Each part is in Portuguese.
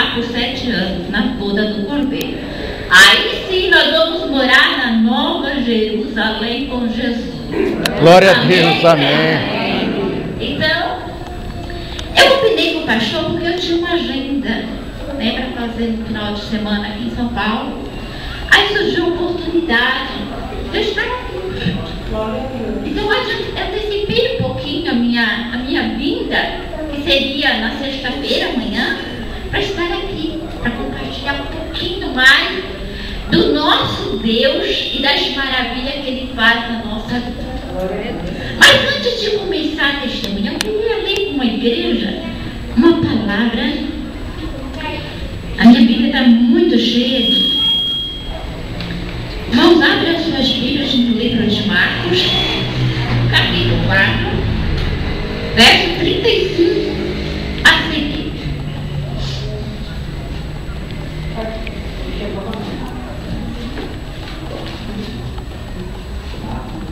lá por 7 anos, na boda do Cordeiro. Aí sim nós vamos morar na Nova Jerusalém com Jesus. Glória a Deus, amém. Então, eu opinei com o pastor porque eu tinha uma agenda, né, para fazer no final de semana aqui em São Paulo. Aí surgiu a oportunidade de eu estar aqui. Então eu antecipei um pouquinho a minha vinda, que seria na sexta-feira, amanhã, para estar aqui, para compartilhar um pouquinho mais do nosso Deus e das maravilhas que Ele faz na nossa vida. Mas antes de começar a testemunha, eu queria ler com a igreja uma palavra. A minha Bíblia está muito cheia de... Irmãos, abre as suas Bíblias no livro de Marcos, capítulo 4, verso 35 a seguir.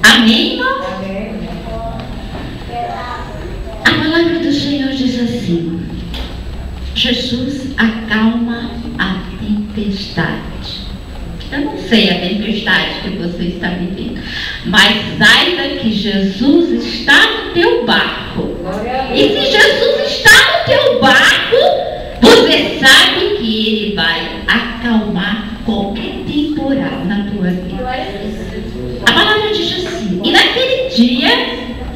Amém, irmãos? A palavra do Senhor diz assim: Jesus acalma a tempestade. Eu não sei a tempestade que você está vivendo, mas saiba que Jesus está no teu barco. E se Jesus está no teu barco, você sabe que Ele vai acalmar qualquer temporal na tua vida. A palavra diz assim: e naquele dia,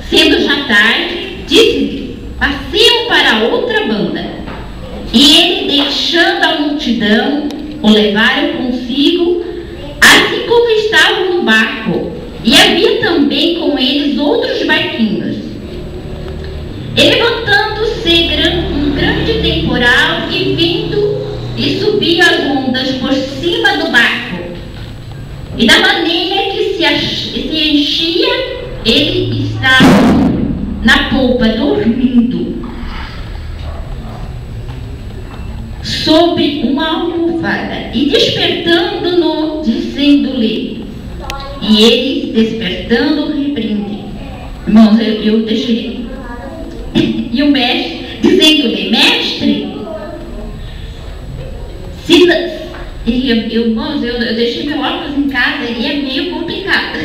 sendo já tarde, disse-lhe: passeiam para outra banda. E ele, deixando a multidão, o levaram consigo, assim como estavam no barco. E havia também com eles outros barquinhos. E levantando-se um grande temporal e vindo, e subiam as ondas por cima do barco. E da maneira que se enchia, ele estava na polpa, dormindo, sobre uma almofada, e despertando-no, dizendo-lhe, e eles despertando, repreendem. Irmãos, eu deixei. E o mestre, dizendo-lhe: mestre, irmãos, eu deixei meu óculos em casa e é meio complicado.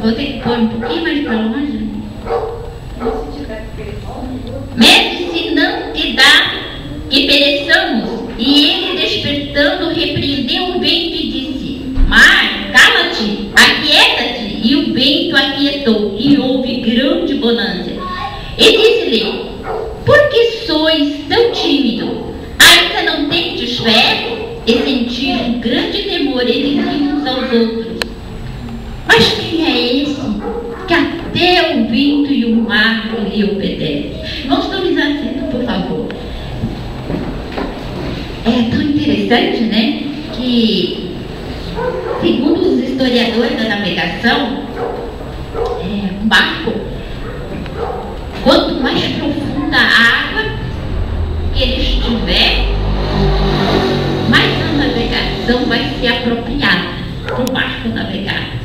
Vou ter que pôr um pouquinho mais para longe. Mestre, se não te dá que pereçamos. E ele, despertando, repreendeu o vento e disse: mar, cala-te, aquieta-te. E o vento aquietou, e houve grande bonança. E disse-lhe: por que sois tão tímido? Ainda não tendes fé? E sentiram um grande temor eles uns aos outros. Mas quem é esse que até o vento e o mar lhe obedecem? Vamos tomar assento, por favor. É tão interessante, né? Que, segundo os historiadores da navegação, um barco, quanto mais profunda a água que ele estiver, mais a navegação vai ser apropriada para o barco navegar.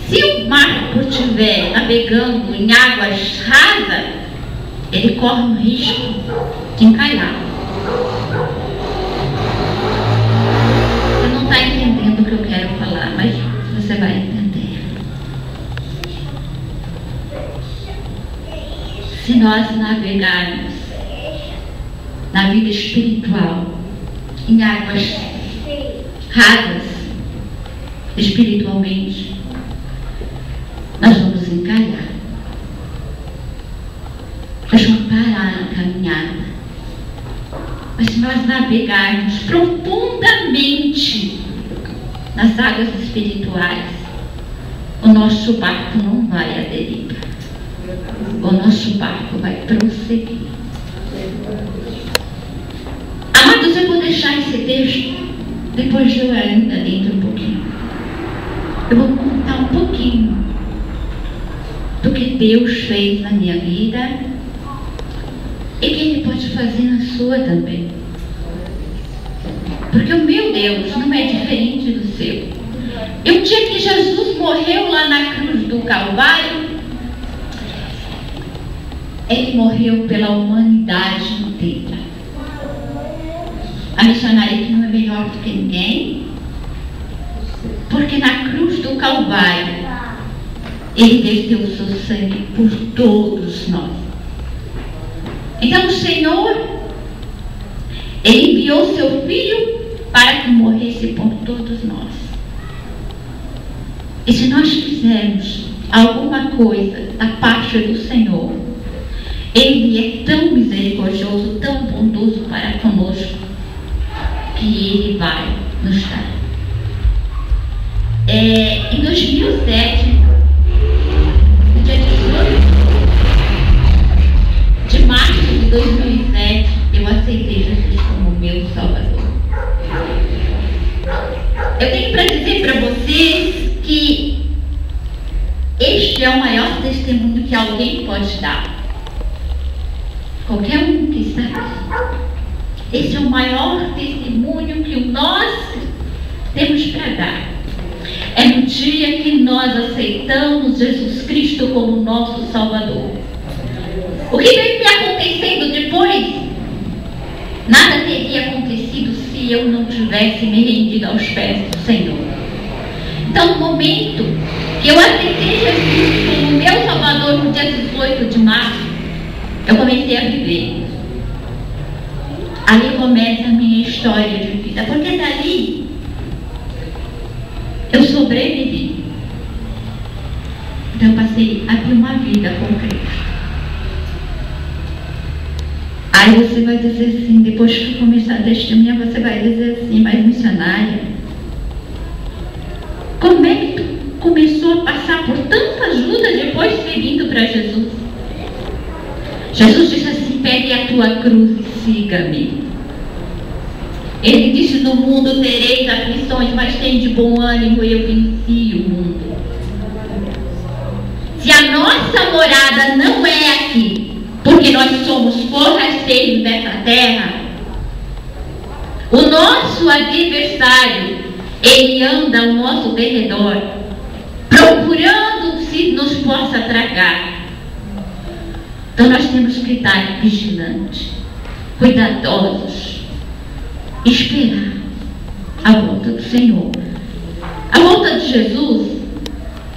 Se o barco estiver navegando em águas rasas, ele corre o risco de encalhar. Você não está entendendo o que eu quero falar, mas você vai entender. Se nós navegarmos na vida espiritual em águas rasas, espiritualmente, nós vamos encalhar. Nós vamos parar a caminhada. Mas se nós navegarmos profundamente nas águas espirituais, o nosso barco não vai à deriva. O nosso barco vai prosseguir. Amados, eu vou deixar esse texto, depois eu ainda dentro um pouquinho. Eu vou contar um pouquinho do que Deus fez na minha vida e que Ele pode fazer na sua também. Porque o meu Deus não é diferente do seu. E um dia que Jesus morreu lá na cruz do Calvário, Ele morreu pela humanidade inteira. missionária que não é melhor do que ninguém, porque na cruz do Calvário Ele verteu o seu sangue por todos nós. Então o Senhor, Ele enviou seu Filho para que morresse por todos nós. E se nós fizermos alguma coisa da parte do Senhor, Ele é tão misericordioso, tão bondoso para conosco, que Ele vai nos dar. Em 2007, no dia 18 de março de 2007, eu aceitei Jesus como meu Salvador. Eu tenho para dizer para vocês que este é o maior testemunho que alguém pode dar. Qualquer um que está aqui. Esse é o maior testemunho que nós temos para dar. É no dia que nós aceitamos Jesus Cristo como nosso Salvador. O que vem me acontecendo depois? Nada teria acontecido se eu não tivesse me rendido aos pés do Senhor. Então, no momento que eu aceitei Jesus como meu Salvador no dia 18 de março, eu comecei a viver. Ali começa a minha história de vida, porque dali eu sobrevivi. Então eu passei a ter uma vida com Cristo. Aí você vai dizer assim, depois que eu começar a testemunhar, você vai dizer assim, mas missionária, como é que tu começou a passar por tanta ajuda depois de ter vindo para Jesus? Jesus disse assim, pegue a tua cruz e siga-me. Ele disse, no mundo tereis aflições, mas tem de bom ânimo, eu venci o mundo. Se a nossa morada não é aqui, porque nós somos forrasteiros dessa terra, o nosso adversário, ele anda ao nosso derredor, procurando se nos possa tragar. Então nós temos que estar vigilantes, cuidadosos, esperar a volta do Senhor. A volta de Jesus,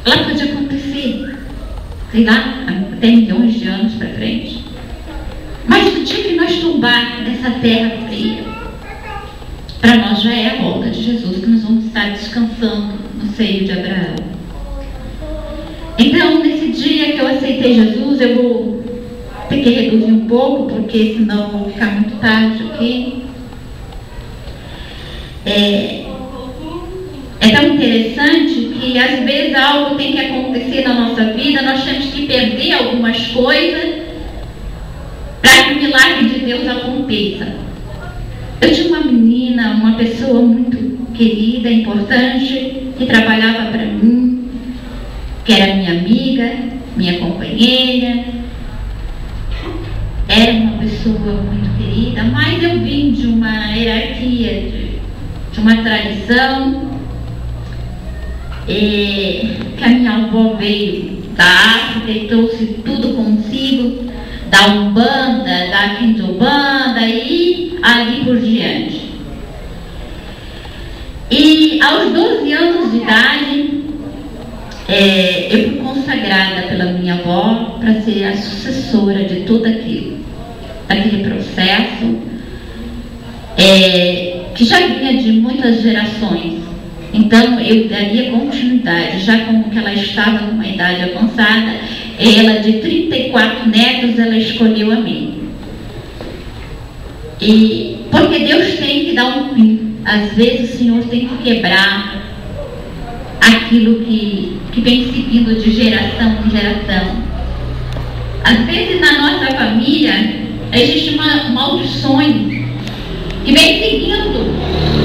ela pode acontecer, sei lá, até milhões de anos para frente. Mas no dia que nós tombar dessa terra fria, para nós já é a volta de Jesus, que nós vamos estar descansando no seio de Abraão. Então, nesse dia que eu aceitei Jesus, eu vou ter que reduzir um pouco, porque senão eu vou ficar muito tarde aqui. É tão interessante que às vezes algo tem que acontecer na nossa vida, nós temos que perder algumas coisas para que o milagre de Deus aconteça. Eu tinha uma menina, uma pessoa muito querida, importante, que trabalhava para mim, que era minha amiga, minha companheira. Era uma pessoa muito querida, mas eu vim de uma hierarquia, de uma tradição, que a minha avó veio da África e trouxe tudo consigo, da Umbanda, da Quindobanda e ali por diante. E aos 12 anos de idade, eu fui consagrada pela minha avó para ser a sucessora de tudo aquilo, daquele processo que já vinha de muitas gerações. Então eu daria continuidade, já como que ela estava numa idade avançada, ela de 34 netos, ela escolheu a mim. E porque Deus tem que dar um fim. Às vezes o Senhor tem que quebrar aquilo que vem seguindo de geração em geração. Às vezes na nossa família existe maldições que vem seguindo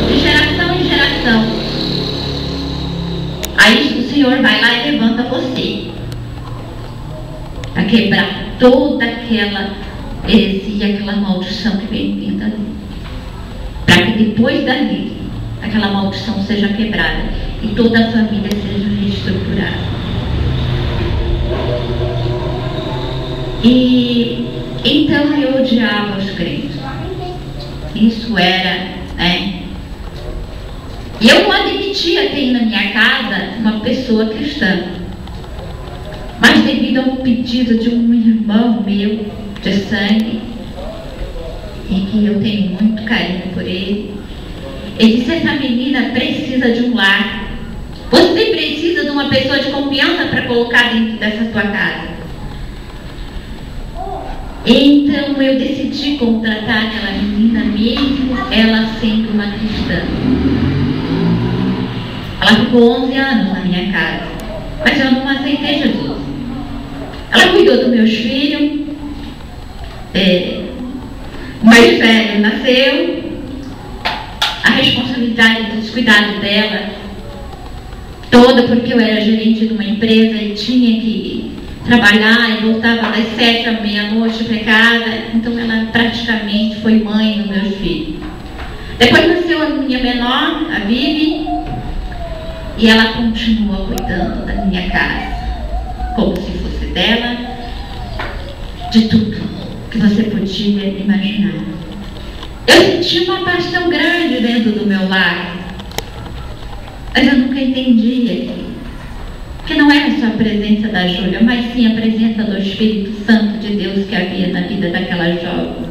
de geração em geração. Aí o Senhor vai lá e levanta você para quebrar toda aquela heresia, aquela maldição que vem vindo ali, para que depois dali aquela maldição seja quebrada e toda a família seja reestruturada. E então eu odiava os crentes. Isso era minha casa uma pessoa cristã. Mas devido a um pedido de um irmão meu de sangue, e que eu tenho muito carinho por ele, ele disse: essa menina precisa de um lar. Você precisa de uma pessoa de confiança para colocar dentro dessa sua casa. Então eu decidi contratar aquela menina, mesmo ela sendo uma cristã. Ela ficou 11 anos na minha casa, mas eu não aceitei Jesus. Ela cuidou dos meus filhos, o mais velho nasceu, a responsabilidade dos cuidados dela toda, porque eu era gerente de uma empresa e tinha que trabalhar e voltava das 7 à meia-noite para casa, então ela praticamente foi mãe dos meus filhos. Depois nasceu a minha menor, a Vivi, e ela continua cuidando da minha casa, como se fosse dela, de tudo que você podia imaginar. Eu senti uma paz tão grande dentro do meu lar, mas eu nunca entendi aquilo. Que não era só a presença da Júlia, mas sim a presença do Espírito Santo de Deus que havia na vida daquela jovem.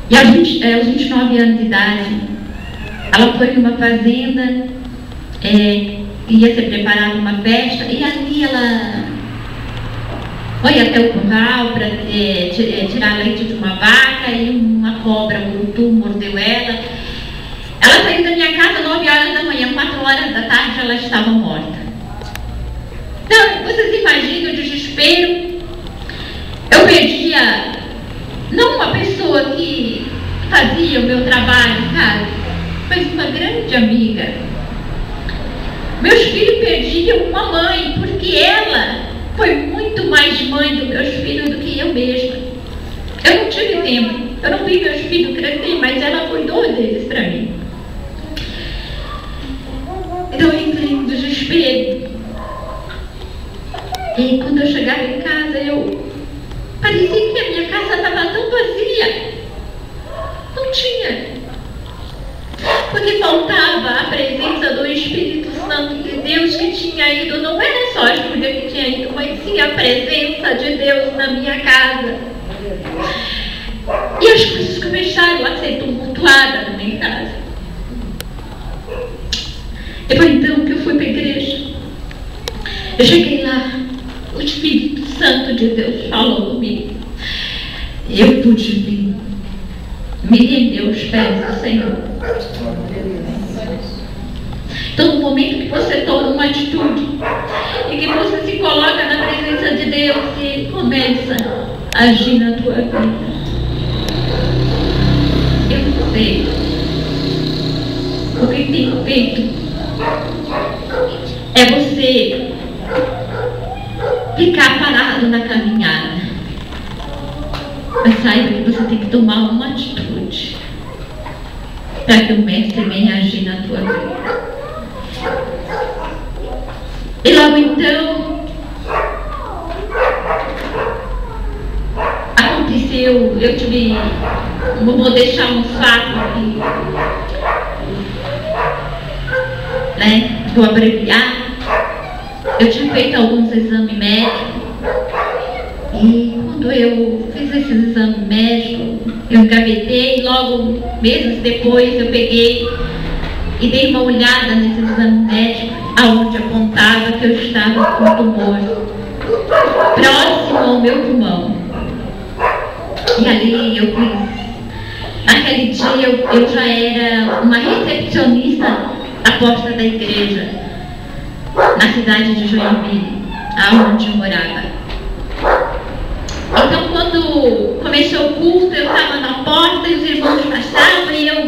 E aos 29 anos de idade, ela foi numa fazenda, ia ser preparada uma festa, e ali ela foi até o curral para tirar leite de uma vaca, e uma cobra, um urutu, mordeu ela. Ela saiu da minha casa 9 horas da manhã, 4 horas da tarde ela estava morta. Então, vocês imaginam o desespero? Eu perdia, não uma pessoa que fazia o meu trabalho em casa, mas uma grande amiga. Meus filhos perdiam uma mãe, porque ela foi muito mais mãe dos meus filhos do que eu mesma. Eu não tive tempo, eu não vi meus filhos crescer, mas ela cuidou deles para mim. Então eu entrei em desespero. E quando eu chegava em casa, parecia que a minha casa estava tão vazia. Não tinha. Porque faltava a presença do Espírito Santo de Deus que tinha ido. Não era só a Júlia que tinha ido, mas sim a presença de Deus na minha casa. E as coisas começaram a ser tumultuadas na minha casa. E foi então que eu fui para a igreja. Eu cheguei lá, o Espírito Santo de Deus falou comigo. E eu pude vir, me render aos pés do Senhor. Então, no momento que você toma uma atitude e que você se coloca na presença de Deus e Ele começa a agir na tua vida. Eu não sei o que tem feito. É você ficar parado na caminhada. Mas saiba que você tem que tomar uma atitude para que o Mestre venha agir na tua vida. E logo então aconteceu, vou deixar um fato aqui, né? Vou abreviar. Eu tinha feito alguns exames médicos, e quando eu fiz esses exames médicos, eu engavetei, e logo meses depois eu peguei e dei uma olhada nesses exames médicos, aonde apontava que eu estava com tumor próximo ao meu pulmão. E ali eu fiz, naquele dia eu já era uma recepcionista à porta da igreja, na cidade de Joinville, aonde eu morava. Então, quando começou o culto, eu estava na porta e os irmãos passavam, e eu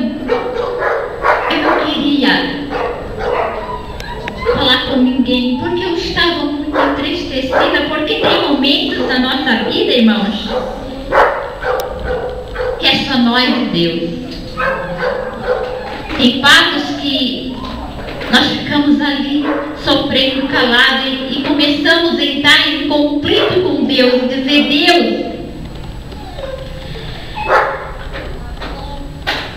não queria falar com ninguém, porque eu estava muito entristecida, porque tem momentos na nossa vida, irmãos, que é só nós e Deus. Tem fatos que nós ficamos ali sofrendo calado e começamos a entrar em conflito com Deus e dizer: Deus,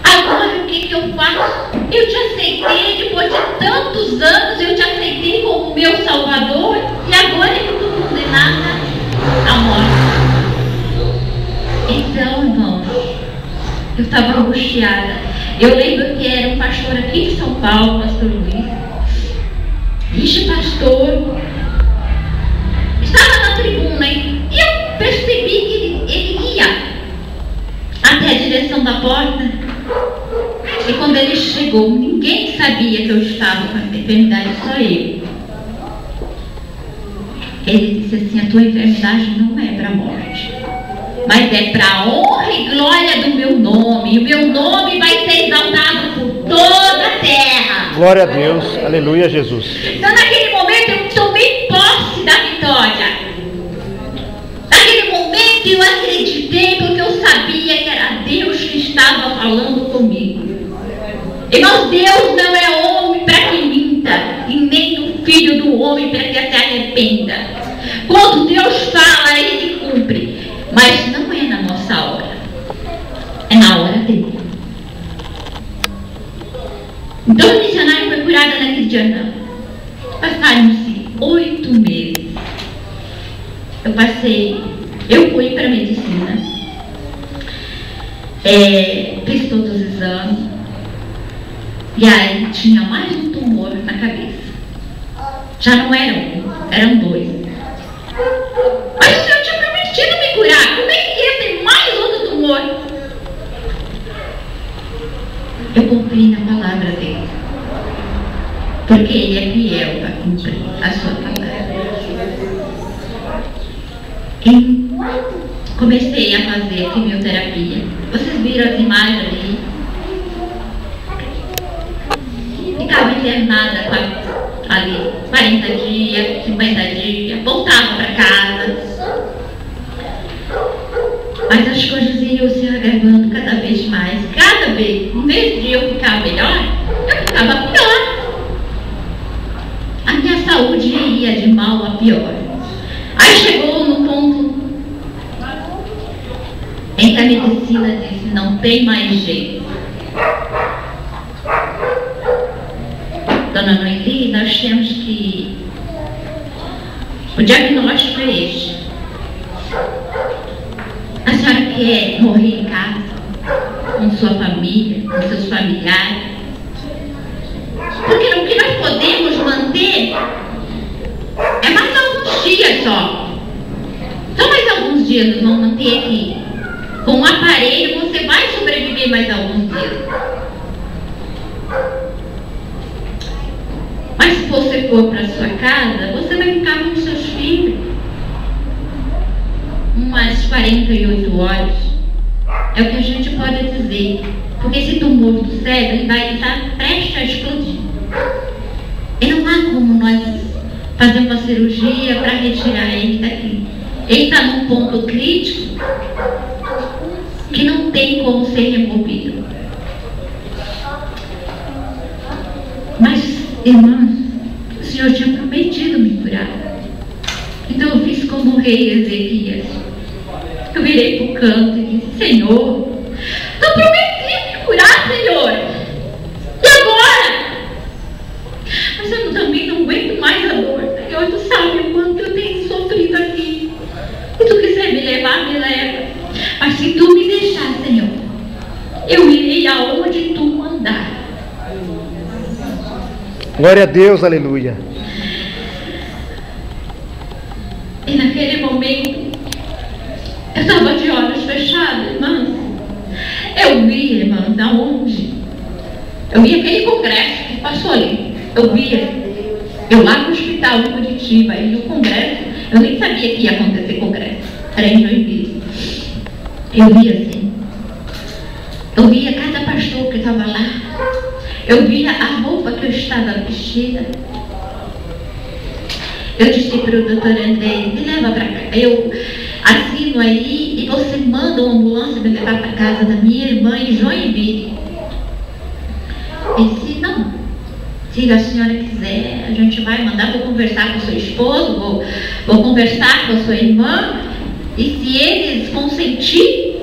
agora o que eu faço? eu te aceitei, depois de tantos anos, eu te aceitei como meu Salvador, e agora eu estou condenada à morte. Então, irmãos, eu estava angustiada. Eu lembro que era um pastor aqui de São Paulo, pastor Luiz. Este pastor estava na tribuna e eu percebi que ele ia até a direção da porta. E quando ele chegou, ninguém sabia que eu estava com essa enfermidade, só eu. Ele disse assim: a tua enfermidade não é para a morte, mas é para a honra e glória do meu nome. E o meu nome vai ser exaltado por toda a terra. Glória a Deus, aleluia, Jesus. Então naquele momento eu tomei posse da vitória. Naquele momento eu acreditei, porque eu sabia que era Deus que estava falando comigo. Irmãos, Deus não é homem para que minta, e nem o filho do homem para que se arrependa. Quando Deus fala, Ele cumpre. Mas não é na nossa hora, é na hora dele. Então o missionário foi curado naquele dia, não. Passaram-se 8 meses. Eu fui para a medicina, fiz todos os exames, e aí tinha mais um tumor na cabeça. Já não era um, eram 2. Mas o Senhor tinha prometido me curar. Como é que ia ter mais outro tumor? Eu confiei na palavra dele, porque ele é fiel para cumprir a sua palavra. E comecei a fazer quimioterapia. Vocês viram as imagens ali? Ficava internada ali 40 dias, 50 dias, voltava para casa. Mas as coisas iam se agravando cada vez mais. Cada vez, em vez de eu ficar melhor, eu ficava pior. A minha saúde ia de mal a pior. Aí chegou no ponto em que a medicina disse: não tem mais jeito. Dona Noeli, nós temos que... O diagnóstico é este. A senhora quer morrer em casa, com sua família, com seus familiares? Porque o que nós podemos manter é mais alguns dias só. Só mais alguns dias nós vamos manter aqui. Com um aparelho você vai sobreviver mais alguns dias. Mas se você for para sua casa, você vai ficar com seus filhos umas 48 horas. É o que a gente pode dizer. Porque esse tumor do cérebro, ele vai estar prestes a explodir. E não há como nós fazer uma cirurgia para retirar ele daqui. Ele está num ponto crítico que não tem como ser removido. Mas, irmãos, o Senhor tinha prometido me curar. Então eu fiz como o rei Ezequias. Eu virei para o canto e disse: Senhor, tu prometi me curar, Senhor. E agora? Mas eu também não aguento mais a dor, Senhor. Tu sabe o quanto eu tenho sofrido aqui. Se tu quiser me levar, me leva. Mas se tu me deixar, Senhor, eu irei aonde tu mandar. Glória a Deus, aleluia. E naquele momento, eu estava de olhos fechados, irmãos. Eu vi, irmãos, aonde? Eu vi aquele congresso que passou ali. Eu via. Eu lá no hospital de Curitiba, e no congresso, eu nem sabia que ia acontecer congresso. Era em Joinville. Eu via assim. Eu via cada pastor que estava lá. Eu via a roupa que eu estava vestida. Eu disse para o doutor André: me leva para cá. Eu assino aí e você manda uma ambulância me levar para casa da minha irmã em Joinville. Ele disse: não, se a senhora quiser, a gente vai mandar. Vou conversar com o seu esposo, vou conversar com a sua irmã, e se eles consentir,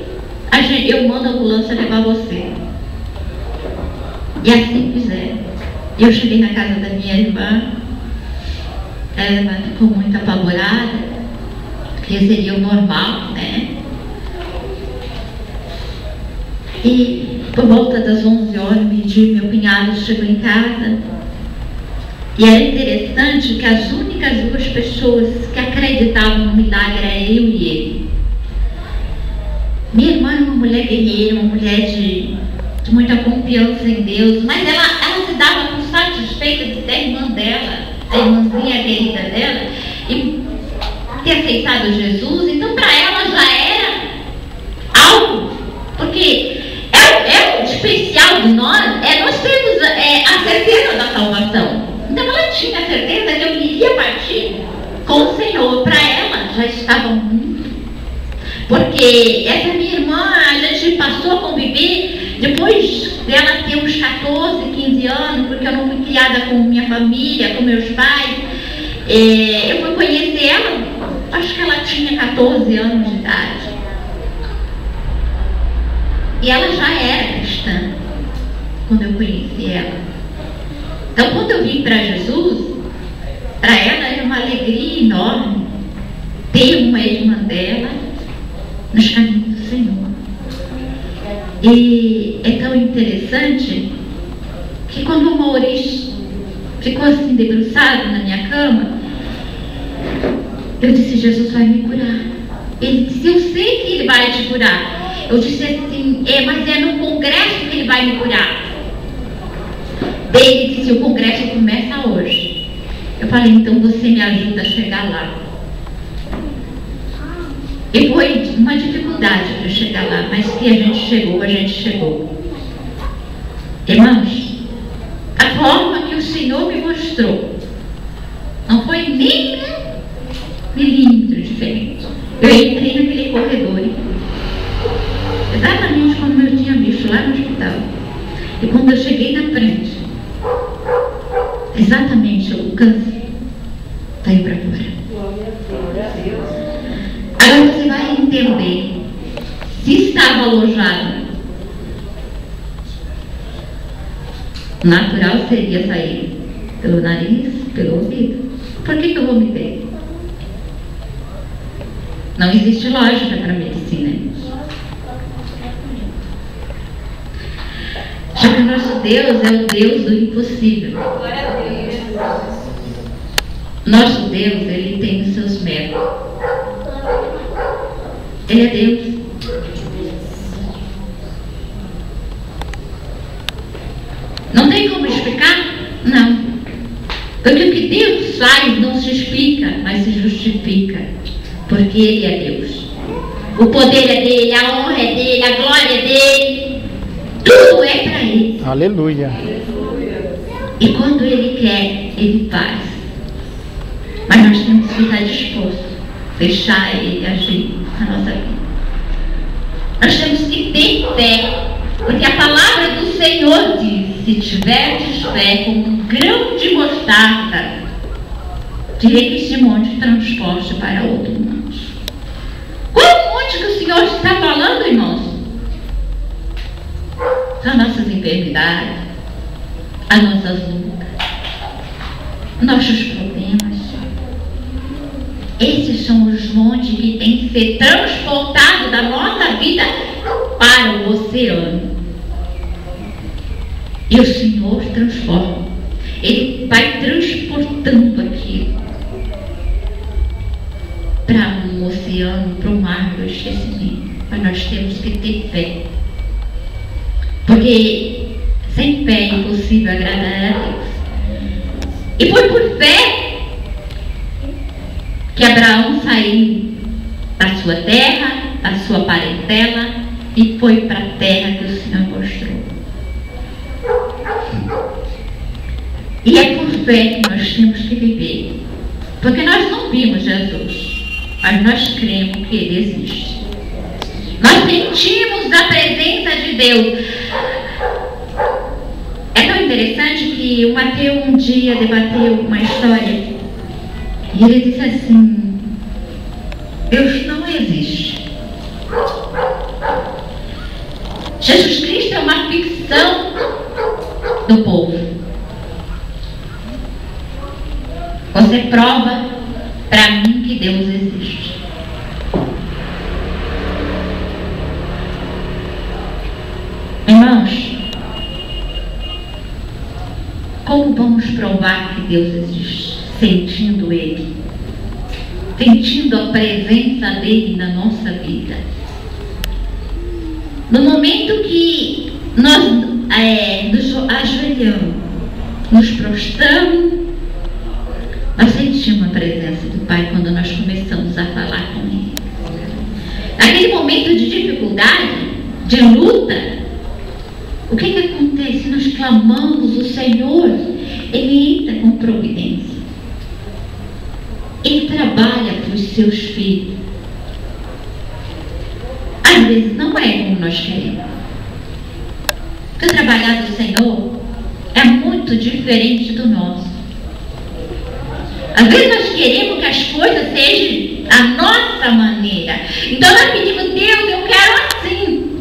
eu mando a ambulância levar você. E assim fizeram. Eu cheguei na casa da minha irmã, ela ficou muito apavorada, porque seria o normal, né? E por volta das 11 horas, meio-dia, meu cunhado chegou em casa. E era interessante que as únicas duas pessoas que acreditavam no milagre eram eu e ele. Minha irmã era uma mulher guerreira, uma mulher de muita confiança em Deus, mas ela se dava por satisfeita de ter a irmã dela, a irmãzinha querida dela, e ter aceitado Jesus. Então para ela já era algo, porque é o especial de nós, nós temos a certeza da salvação. Então ela tinha a certeza que eu iria partir com o Senhor. Para ela já estava muito, porque essa minha irmã, a gente passou a conviver depois dela ter uns 14, 15 anos, porque eu não fui criada com minha família, com meus pais. Eu fui conhecer ela, acho que ela tinha 14 anos de idade. E ela já era cristã quando eu conheci ela. Então, quando eu vim para Jesus, para ela era uma alegria enorme ter uma irmã dela nos caminhos do Senhor. E é tão interessante que quando o Maurício ficou assim debruçado na minha cama, eu disse: Jesus vai me curar. Ele disse: eu sei que ele vai te curar. Eu disse assim: mas é no congresso que ele vai me curar. Daí ele disse: o congresso começa hoje. Eu falei: então você me ajuda a chegar lá. E foi uma dificuldade para chegar lá, mas que a gente chegou. Irmãos, a forma que o Senhor me mostrou não foi nem um milímetro diferente. Eu entrei naquele corredor, exatamente como eu tinha visto lá no hospital. E quando eu cheguei na frente, exatamente o câncer saiu para fora. Agora você vai entender, se estava alojado, natural seria sair pelo nariz, pelo ouvido. Por que eu vomitei? Não existe lógica para a medicina. Já que o nosso Deus é o Deus do impossível. Nosso Deus, ele tem os seus métodos. Ele é Deus. Não tem como explicar? Não. Porque o que Deus faz não se explica, mas se justifica. Porque Ele é Deus. O poder é dele, a honra é dele, a glória é dele. Tudo é para Ele. Aleluia. E quando Ele quer, Ele faz. Mas nós temos que estar dispostos a deixar Ele agir na nossa vida. Nós temos que ter fé. Porque a palavra do Senhor diz: se tiverdes fé como um grão de mostarda, direi que este monte transporte para outro monte. Qual monte que o Senhor está falando, irmãos? São nossas enfermidades, as nossas lutas, nossos problemas. Esses são os montes que têm que ser transportados da nossa vida para o oceano. E o Senhor transforma. Ele vai transportando aquilo para um oceano, para um mar do esquecimento. Mas nós temos que ter fé. Porque sem fé é impossível agradar a Deus. E foi por fé que Abraão saiu da sua terra, da sua parentela, e foi para a terra que o Senhor mostrou. E é por fé que nós temos que viver. Porque nós não vimos Jesus, mas nós cremos que Ele existe. Nós sentimos a presença de Deus. É tão interessante que o Mateus um dia debateu uma história. E ele disse assim: Deus não existe. Jesus Cristo é uma ficção. do povo. Você prova para mim que Deus existe. Irmãos, como vamos provar que Deus existe? Sentindo Ele, sentindo a presença dele na nossa vida. No momento que nós nos ajoelhamos, nos prostramos, nós sentimos a presença do Pai quando nós começamos a falar com Ele. Naquele momento de dificuldade, de luta, o que acontece? Nós clamamos o Senhor, Ele entra com providência. Ele trabalha para os seus filhos. Às vezes não é como nós queremos. Porque o trabalhar do Senhor é muito diferente do nosso. Às vezes nós queremos que as coisas sejam a nossa maneira. Então nós pedimos, Deus, eu quero assim.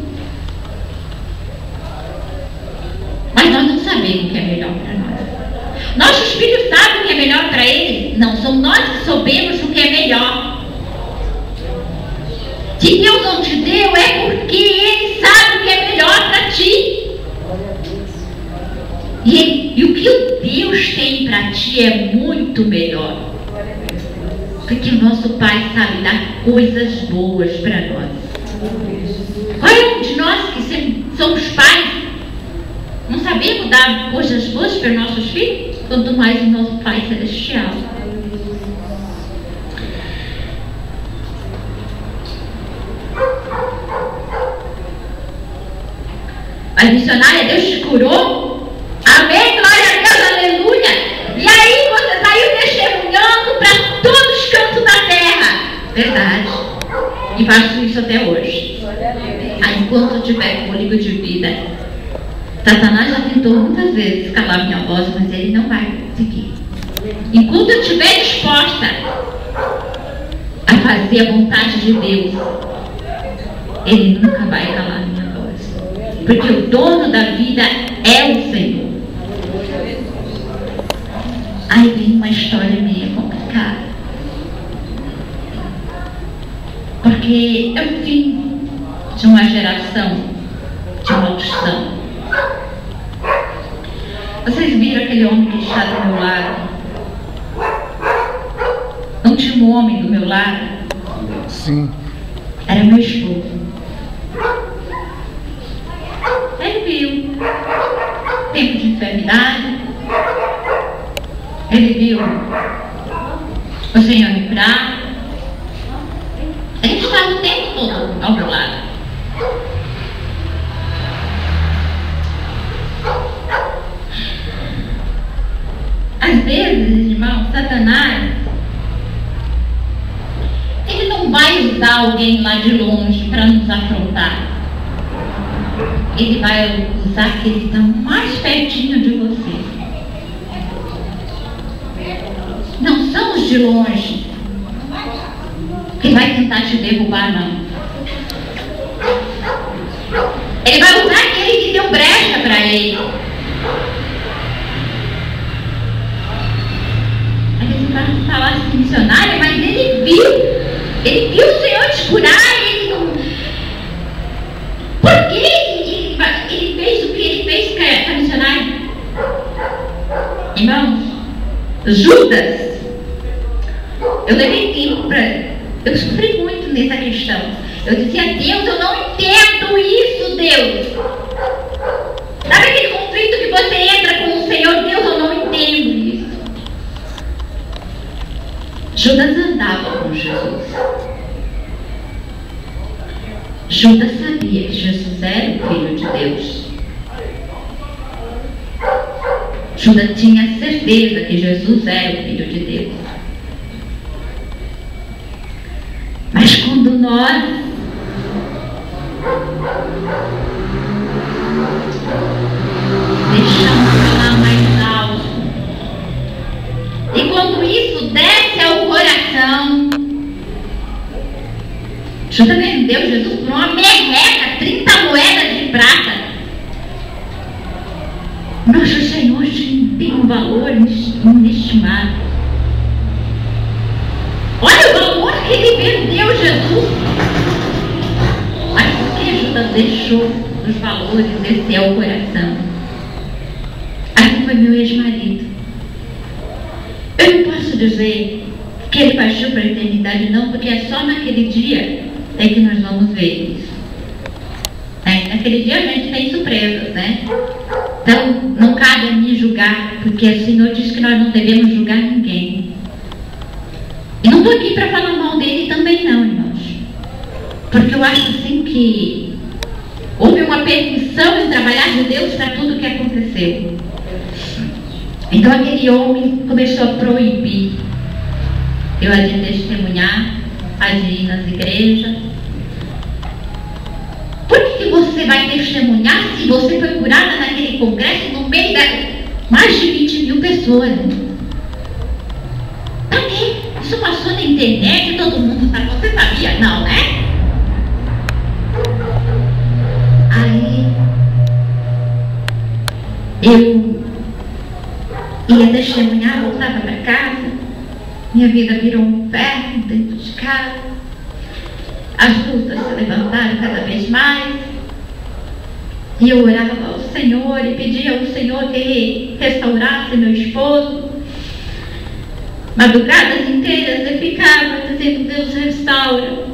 Mas nós não sabemos o que é melhor para nós. Nossos filhos sabem o que é melhor para eles? Não, somos nós que sabemos o que é melhor. Se Deus não te deu, é porque Ele sabe o que é melhor para ti. E o que o Deus tem para ti é muito melhor. Porque o nosso Pai sabe dar coisas boas para nós. Qual é um de nós que somos pais? Não sabemos dar coisas boas para nossos filhos? Quanto mais o nosso Pai Celestial. A missionária, Deus te curou? Amém, glória a Deus, aleluia. E aí você saiu testemunhando para todos os cantos da terra. Verdade. E faço isso até hoje. Aí, enquanto eu tiver fôlego de vida, Satanás já tentou muitas vezes calar minha voz, mas ele não vai conseguir. Enquanto eu estiver disposta a fazer a vontade de Deus, ele nunca vai calar minha voz. Porque o dono da vida é o Senhor. Aí vem uma história meio complicada. Porque eu vim de uma geração de maldição. Vocês viram aquele homem que está do meu lado? Não tinha um homem do meu lado? Sim. Era meu esposo. Ele viu tempo de enfermidade. Ele viu o Senhor me curar. Ele estava o tempo todo ao meu lado. Às vezes, irmão, Satanás, ele não vai usar alguém lá de longe para nos afrontar. Ele vai usar aquele que está mais pertinho de você. Não são os de longe que vai tentar te derrubar, não. Ele vai usar aquele que deu brecha para ele. Vai falar assim, missionária, mas ele viu o Senhor te curar, ele não... Por que ele fez o que ele fez com a missionária? Irmãos, Judas, eu levei tempo eu sofri muito nessa questão. Eu dizia, Deus, eu não entendo isso, Deus. Sabe aquele conflito que você entra com o Senhor? Deus, eu não entendo isso. Judas andava com Jesus. Judas sabia que Jesus era o Filho de Deus. Judas tinha certeza que Jesus era o Filho de Deus. Mas quando nós deixamos falar mais alto, e quando isso desce ao coração, Judas vendeu Jesus por uma merreca, 30 moedas de prata. Nossos inestimável. Olha o valor que ele vendeu Jesus. Mas por que Judas deixou os valores descer ao coração? Assim foi meu ex-marido. Eu não posso dizer que ele partiu para a eternidade, não, porque é só naquele dia que nós vamos ver isso. Naquele dia a gente tem surpresas, né? Então não cabe a mim julgar, porque o Senhor diz que nós não devemos julgar ninguém. E não estou aqui para falar mal dele também não, irmãos, porque eu acho assim que houve uma permissão em trabalhar de Deus para tudo o que aconteceu. Então aquele homem começou a proibir eu a de testemunhar, a de ir nas igrejas. Por que você vai testemunhar se você foi curada naquele congresso no meio de mais de 20 mil pessoas? Pra quê? Isso passou na internet, todo mundo sabe. Você sabia? Não, né? Aí eu ia testemunhar, voltava para casa, minha vida virou um inferno dentro de casa, as lutas se levantaram cada vez mais, e eu orava ao Senhor e pedia ao Senhor que Ele restaurasse meu esposo. Madrugadas inteiras eu ficava dizendo: Deus, restaura,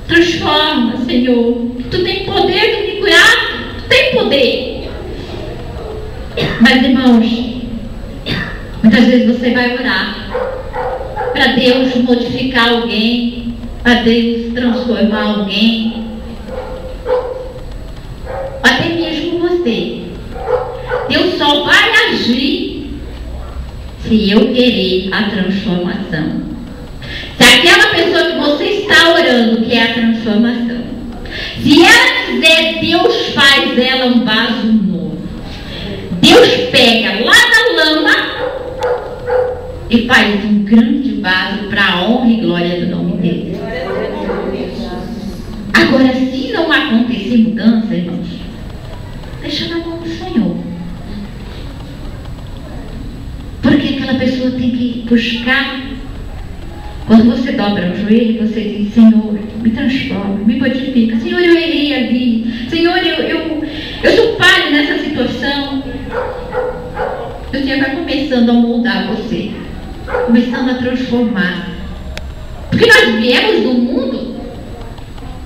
transforma, Senhor, Tu tem poder de me curar, Tu tem poder. Mas, irmãos, muitas vezes você vai orar para Deus modificar alguém, para Deus transformar alguém, até mesmo você. Deus só vai agir se eu querer a transformação. Se aquela pessoa que você está orando quer a transformação, se ela quiser, Deus faz ela um vaso novo. Deus pega lá da lama e faz um grande vaso para a honra e glória do nome dele. Agora, se não acontecer mudança, irmãos, deixa na mão do Senhor. Porque aquela pessoa tem que buscar. Quando você dobra o joelho, você diz: Senhor, me transforma, me modifica. Senhor, eu errei ali. Senhor, eu sou falho nessa situação. O Senhor vai começando a moldar você, começando a transformar. Porque nós viemos do mundo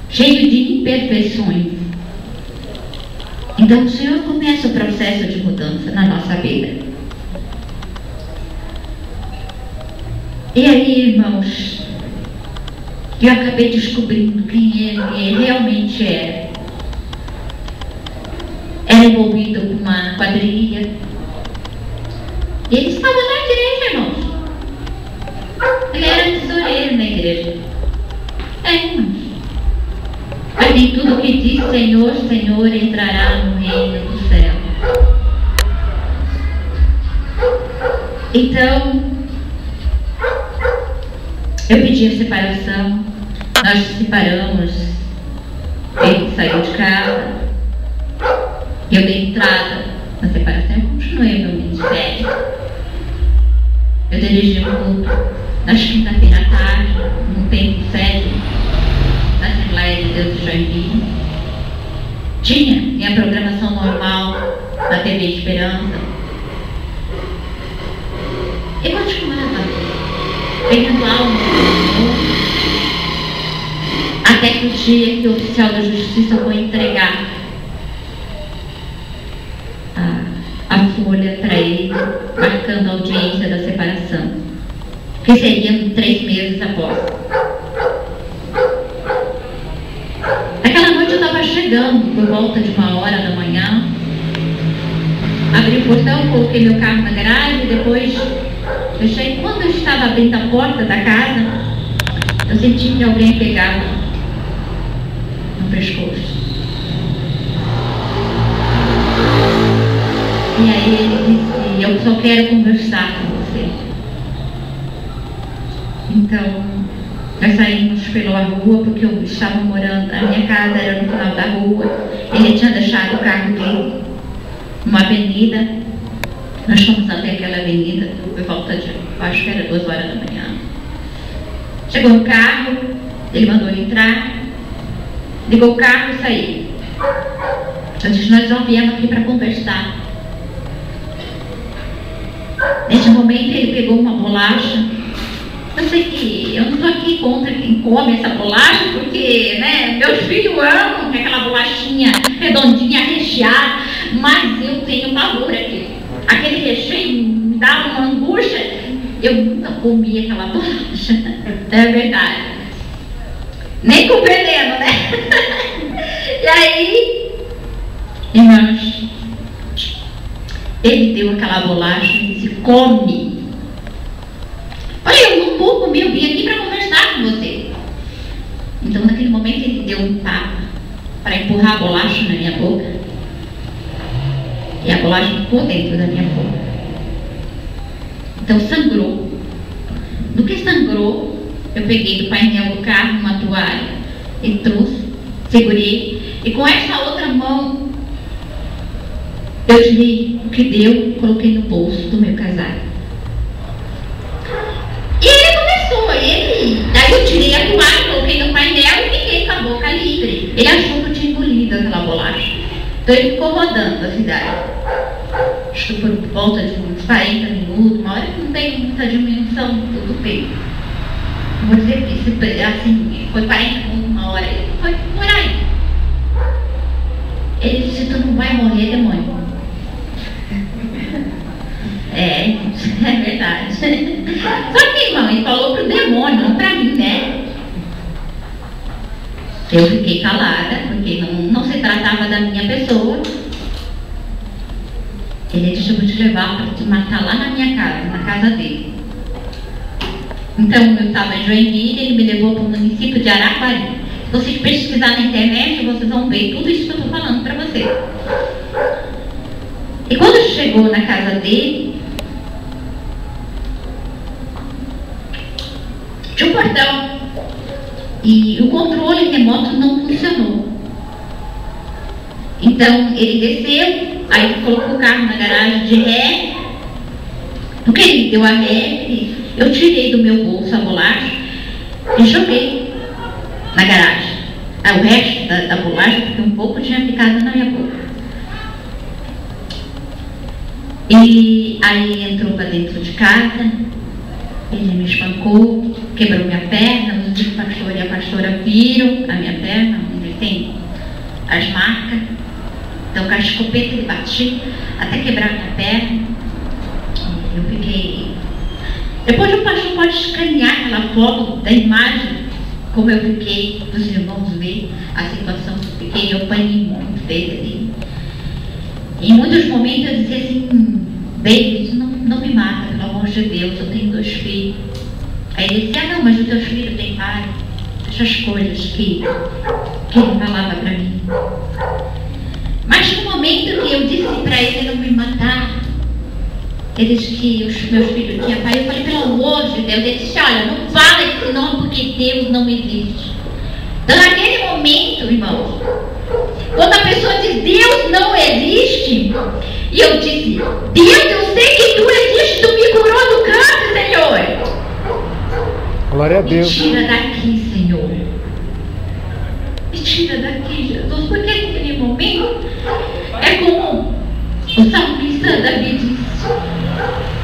cheio de imperfeições. Então o Senhor começa o processo de mudança na nossa vida. E aí, irmãos, eu acabei descobrindo quem ele realmente era. Era envolvido com uma quadrilha. Ele estava na igreja, irmãos. Ele era tesoureiro na igreja. Irmãos. Mas nem tudo que diz Senhor, Senhor entrará no reino do céu. Então, eu pedi a separação, nós nos separamos, ele saiu de casa, eu dei entrada na separação, eu continuei meu ministério. Eu dirigi um culto nas quinta-feira à tarde, no tempo sede da Assembleia de Deus de Joinville. Tinha minha programação normal na TV Esperança. E continuava pegando alma até que o dia que o oficial da justiça foi entregar a folha para ele, marcando a audiência da separação, que seria 3 meses após. Aquela noite eu estava chegando por volta de 1h da manhã, abri o portão, coloquei meu carro na garagem e depois fechei. Quando eu estava abrindo a porta da casa, eu senti que alguém pegava no pescoço. E aí ele disse: eu só quero conversar com você. Então, nós saímos pela rua, porque eu estava morando, a minha casa era no final da rua. Ele tinha deixado o carro dele numa avenida. Nós fomos até aquela avenida por volta de, acho que era 2 horas da manhã. Chegou o carro, ele mandou entrar, ligou o carro e saiu. Eu disse, nós não viemos aqui para conversar. Nesse momento ele pegou uma bolacha. Eu sei que eu não estou aqui contra quem come essa bolacha, porque, né, meus filhos amam aquela bolachinha redondinha, recheada, mas eu tenho pavor aqui. Aquele recheio me dá uma angústia. Eu nunca comi aquela bolacha. É verdade. Nem com veneno, né? E aí, irmãos, ele deu aquela bolacha e disse, come. Olha, eu não vou comer, eu vim aqui para conversar com você. Então, naquele momento, ele deu um tapa para empurrar a bolacha na minha boca. E a bolacha ficou dentro da minha boca. Então, sangrou. No que sangrou, eu peguei do painel do carro uma toalha e trouxe, segurei. E com essa outra mão, eu tirei o que deu, coloquei no bolso do meu casaco. E ele começou, daí eu tirei a toalha, coloquei no painel e fiquei com a boca livre. Ele achou que eu tinha engolido aquela bolacha. Então ele ficou rodando a cidade. Acho que por volta de uns 40 minutos, uma hora que não tem muita diminuição do peso. Vou dizer que assim, foi 40 minutos, uma hora, foi por aí. Ele disse, tu não vai morrer, demônio. É verdade. Só que, irmão, ele falou pro demônio, não pra mim, né? Eu fiquei calada, porque não se tratava da minha pessoa. Ele disse, eu vou te levar para te matar lá na minha casa, na casa dele. Então, eu estava em Joinville, ele me levou para o município de Araquari. Se vocês pesquisarem na internet, vocês vão ver tudo isso que eu estou falando para vocês. E quando chegou na casa dele, tinha um portão. E o controle remoto não funcionou. Então, ele desceu, aí colocou o carro na garagem de ré. No que ele deu a ré, eu tirei do meu bolso a bolacha e joguei na garagem. O resto da bolacha, porque um pouco tinha ficado na minha boca. E aí entrou para dentro de casa, ele me espancou, quebrou minha perna, os pastores e a pastora viram a minha perna, onde tem as marcas. Então, com a escopeta ele batia até quebrar minha perna. Eu fiquei... Depois o pastor pode escanear aquela foto da imagem, como eu fiquei, os irmãos ver a situação que eu fiquei. Eu apanhei muito dele ali. Em muitos momentos eu dizia assim, baby, não me mata, pelo amor de Deus, eu tenho 2 filhos. Aí ele disse, não, mas os teus filhos têm pai. Essas coisas que ele falava para mim. Mas no momento que eu disse para ele não me matar, ele disse que os meus filhos tinham pai. Eu falei, pelo amor de Deus. Ele disse, olha, não fala esse nome porque Deus não existe. Então naquele momento, irmãos, quando a pessoa diz Deus não existe, e eu disse, Deus, eu sei que tu existe, tu me curou do câncer, Senhor. Glória a Deus. Me tira daqui, Senhor. Me tira daqui, Jesus. Porque naquele momento é como o salmista Davi disse,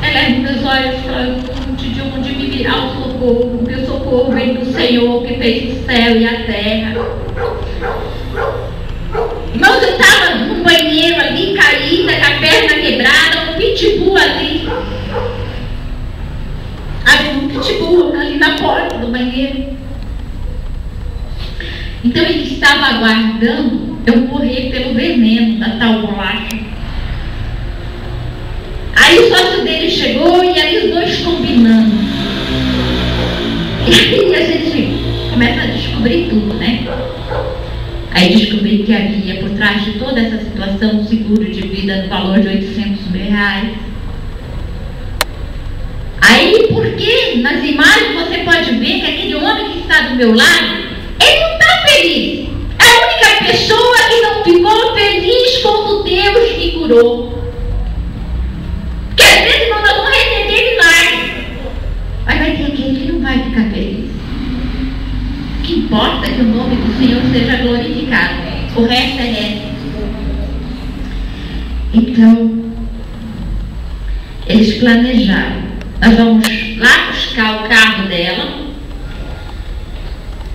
eleve meus olhos para de onde me virá o socorro, porque o socorro vem do Senhor que fez o céu e a terra. Irmãos, eu estava num banheiro ali, caída, com a perna quebrada, um pitbull ali. Havia um pitbull ali na porta do banheiro. Então ele estava aguardando eu morrer pelo veneno da tal bolacha. Aí o sócio dele chegou e aí os dois combinando. E aí a gente começa a descobrir tudo, né? Aí descobri que havia por trás de toda essa situação um seguro de vida no valor de R$800 mil. Aí, porque nas imagens você pode ver que aquele homem que está do meu lado, ele não está feliz. É a única pessoa que não ficou feliz quando Deus me curou. Senhor seja glorificado. O resto é resto. Então, eles planejaram. Nós vamos lá buscar o carro dela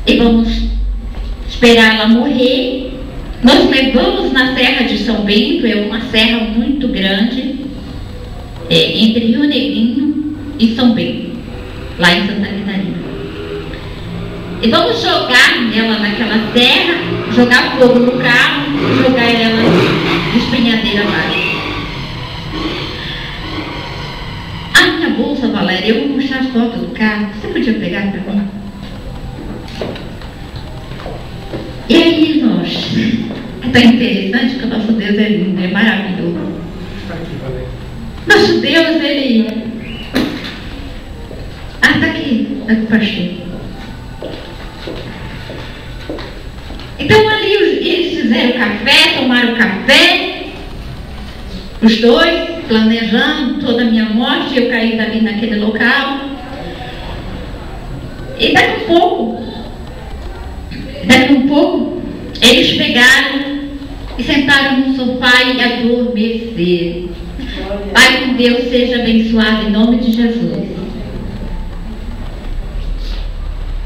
e vamos esperar ela morrer. Nós levamos na Serra de São Bento, é uma serra muito grande, entre Rio Negrinho e São Bento, lá em Santa Catarina. E vamos jogar ela naquela serra, jogar fogo no carro, jogar ela de espinhadeira abaixo. A minha bolsa, Valéria, eu vou mostrar as fotos do carro. Você podia pegar para mim? E aí, nós... É tão interessante que o nosso Deus é lindo, é maravilhoso. Nosso Deus, ele... Ah, tá aqui, tá com o pastor. Então ali eles fizeram café, tomaram café, os dois, planejando toda a minha morte. Eu caí ali naquele local. E daqui um pouco, eles pegaram e sentaram no sofá e adormeceram. Pai, que Deus seja abençoado em nome de Jesus.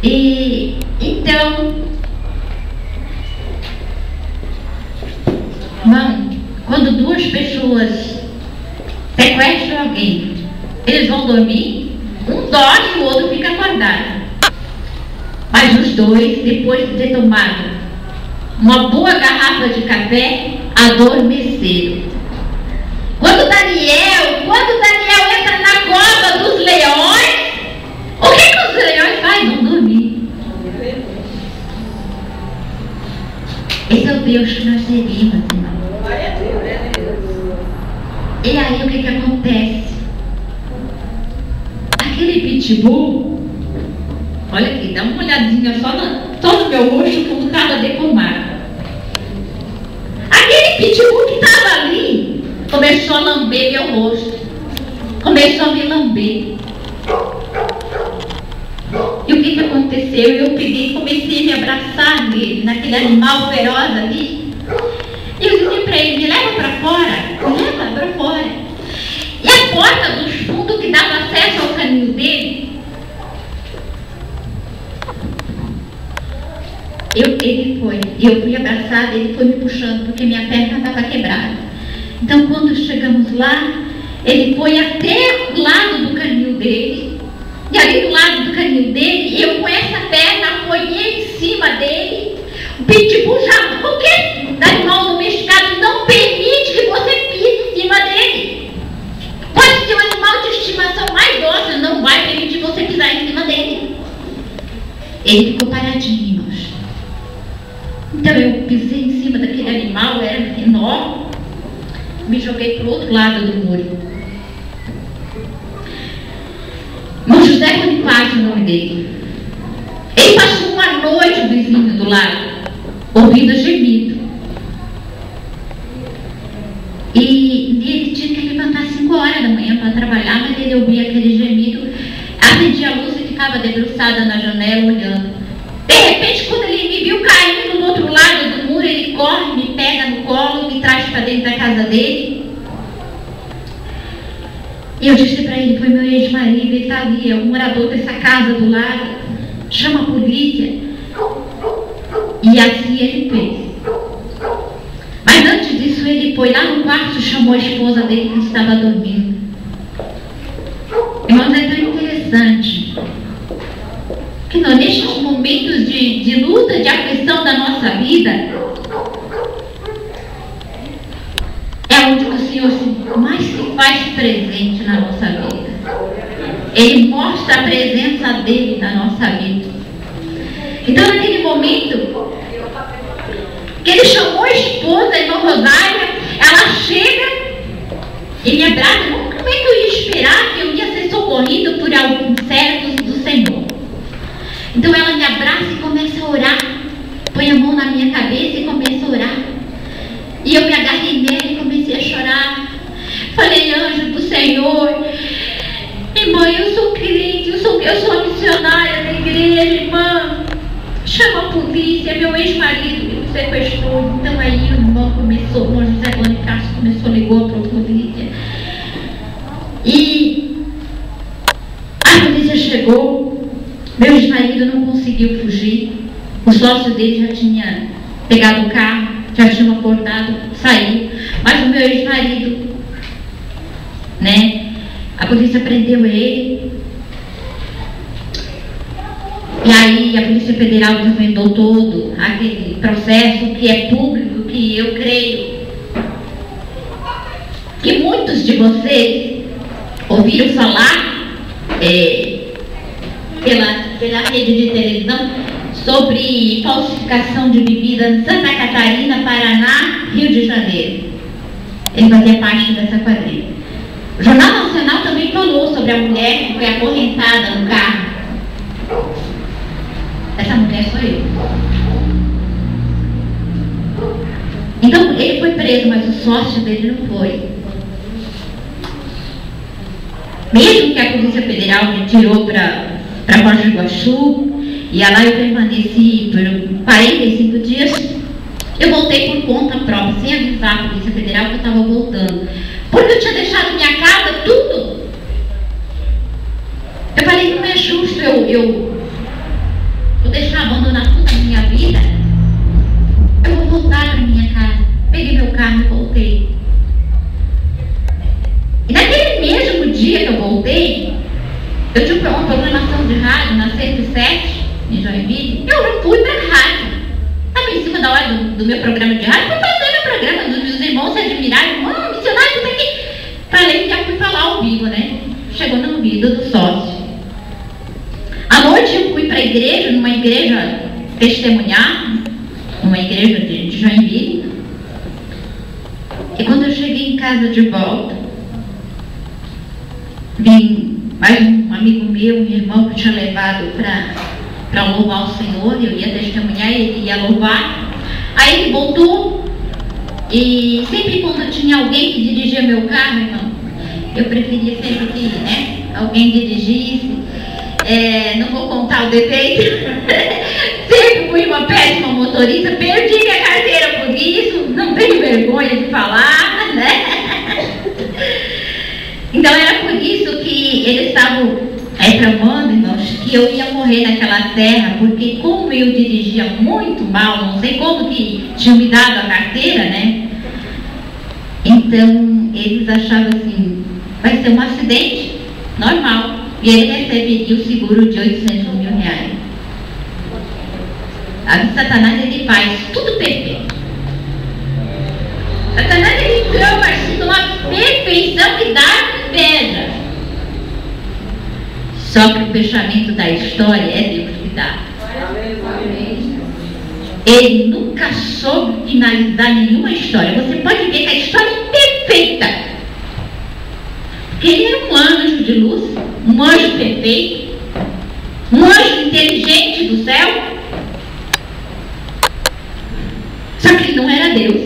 E então, irmão, quando duas pessoas sequestram alguém, eles vão dormir, um dorme e o outro fica acordado. Mas os dois, depois de ter tomado uma boa garrafa de café, adormeceram. Quando Daniel entra na cova dos leões, o que os leões fazem? Vão dormir. Esse é o Deus que nós servimos, irmão. E aí o que acontece? Aquele pitbull, olha aqui, dá uma olhadinha só no meu rosto como estava deformado. Aquele pitbull que estava ali começou a lamber meu rosto, começou a me lamber. E o que aconteceu? Eu peguei e comecei a me abraçar nele, naquele animal feroz ali. E eu disse para ele: me leva para fora, me leva para fora. E a porta dos fundos que dava acesso ao caminho dele, eu fui abraçada, ele foi me puxando, porque minha perna estava quebrada. Então, quando chegamos lá, ele foi até o lado do canil dele, e ali do lado do canil dele, eu com essa perna apoiei em cima dele. O pitbull já, qualquer animal domesticado não permite que você pise em cima dele. Pode ser um animal de estimação mais dócil, não vai permitir você pisar em cima dele. Ele ficou paradinho, irmãos. Então eu pisei em cima daquele animal, era enorme, me joguei para o outro lado do muro. Irmão José Bonifácio, o nome dele. Ele passou uma noite, o vizinho do lado, ouvindo gemido. E ele tinha que levantar 5 horas da manhã para trabalhar, mas ele ouvia aquele gemido, acendia a luz e ficava debruçada na janela olhando. De repente, quando ele me viu caindo do outro lado do muro, ele corre, me pega no colo, me traz para dentro da casa dele. E eu disse para ele: foi meu ex-marido, ele está ali, é um morador dessa casa do lado, chama a polícia. E assim ele fez. Mas antes disso, ele foi lá no quarto e chamou a esposa dele que estava dormindo. Irmãos, é tão interessante que nestes momentos de luta, de aflição da nossa vida, é onde o Senhor mais se faz presente na nossa vida. Ele mostra a presença dele na nossa vida. Então, naquele momento que ele chamou a esposa, a irmã Rosália, ela chega e me abraça. Como é que eu ia esperar que eu ia ser socorrido por alguns servos do Senhor? Então ela me abraça e começa a orar, põe a mão na minha cabeça e começa a orar. E eu me agarrei nela e comecei a chorar. Falei: anjo do Senhor, irmã, eu sou crente, eu sou a missionária da igreja, irmã. chama a polícia, meu ex-marido me sequestrou. Então aí o irmão José Bonifácio ligou para a polícia. E a polícia chegou, meu ex-marido não conseguiu fugir, o sócio dele já tinha pegado o carro, já tinha acordado, saiu, mas o meu ex-marido, né, a polícia prendeu ele. E aí a Polícia Federal desvendou todo aquele processo que é público, que eu creio que muitos de vocês ouviram falar pela rede de televisão sobre falsificação de bebida em Santa Catarina, Paraná, Rio de Janeiro. Ele fazia parte dessa quadrilha. O Jornal Nacional também falou sobre a mulher que foi acorrentada no carro. Essa mulher sou eu. Então ele foi preso, mas o sócio dele não foi. Mesmo que a Polícia Federal me tirou para Foz do Iguaçu, e lá eu permaneci por 45 dias, eu voltei por conta própria, sem avisar a Polícia Federal que eu estava voltando. Porque eu tinha deixado minha casa, tudo. Eu falei, não é justo eu deixar abandonar tudo na minha vida. Eu vou voltar para minha casa. Peguei meu carro e voltei. E naquele mesmo dia que eu voltei, eu tinha uma programação de rádio na 107, em Joinville. Eu não fui para a rádio. Estava em cima da hora do meu programa de rádio. Fui fazer meu programa, dos irmãos se admirarem. Missionário, isso aqui. Falei que já fui falar ao vivo, né? Chegou no ouvido do sócio. À noite eu fui para a igreja, numa igreja testemunhar, numa igreja de Joinville. E quando eu cheguei em casa de volta, vim mais um amigo meu, um irmão que tinha levado para louvar o Senhor, eu ia testemunhar, ele ia louvar. Aí ele voltou, e sempre quando tinha alguém que dirigia meu carro, irmão, eu preferia sempre que, né, alguém dirigisse. Não vou contar o defeito. Sempre fui uma péssima motorista, perdi minha carteira por isso, não tenho vergonha de falar, né? Então era por isso que eles estavam tramando, irmãos, que eu ia morrer naquela terra, porque como eu dirigia muito mal, não sei como que tinham me dado a carteira, né? Então eles achavam assim, vai ser um acidente normal. E ele receberia o seguro de 800 mil reais. A Satanás, ele faz tudo perfeito. Satanás, ele ama assim uma perfeição que dá inveja. Só que o fechamento da história é Deus que dá. Ele nunca soube finalizar nenhuma história. Você pode ver que a história é perfeita. Porque ele era um anjo de luz, um anjo perfeito, um anjo inteligente do céu. Só que ele não era Deus.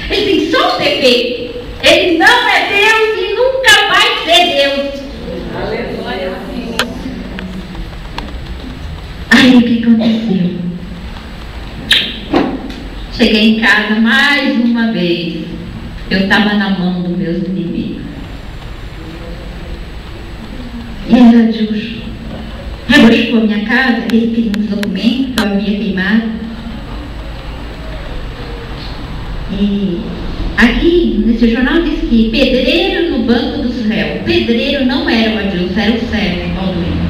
Ele tem só um defeito. Ele não é Deus e nunca vai ser Deus. Aleluia. Aí o que aconteceu? Cheguei em casa mais uma vez. Eu estava na mão dos meus inimigos. E era justo. Rebuscou a minha casa, ele queria uns documentos que eu havia queimado. E aqui, nesse jornal, diz que pedreiro no banco dos réus. Pedreiro não era o Adilson, era o Sérgio Balduino.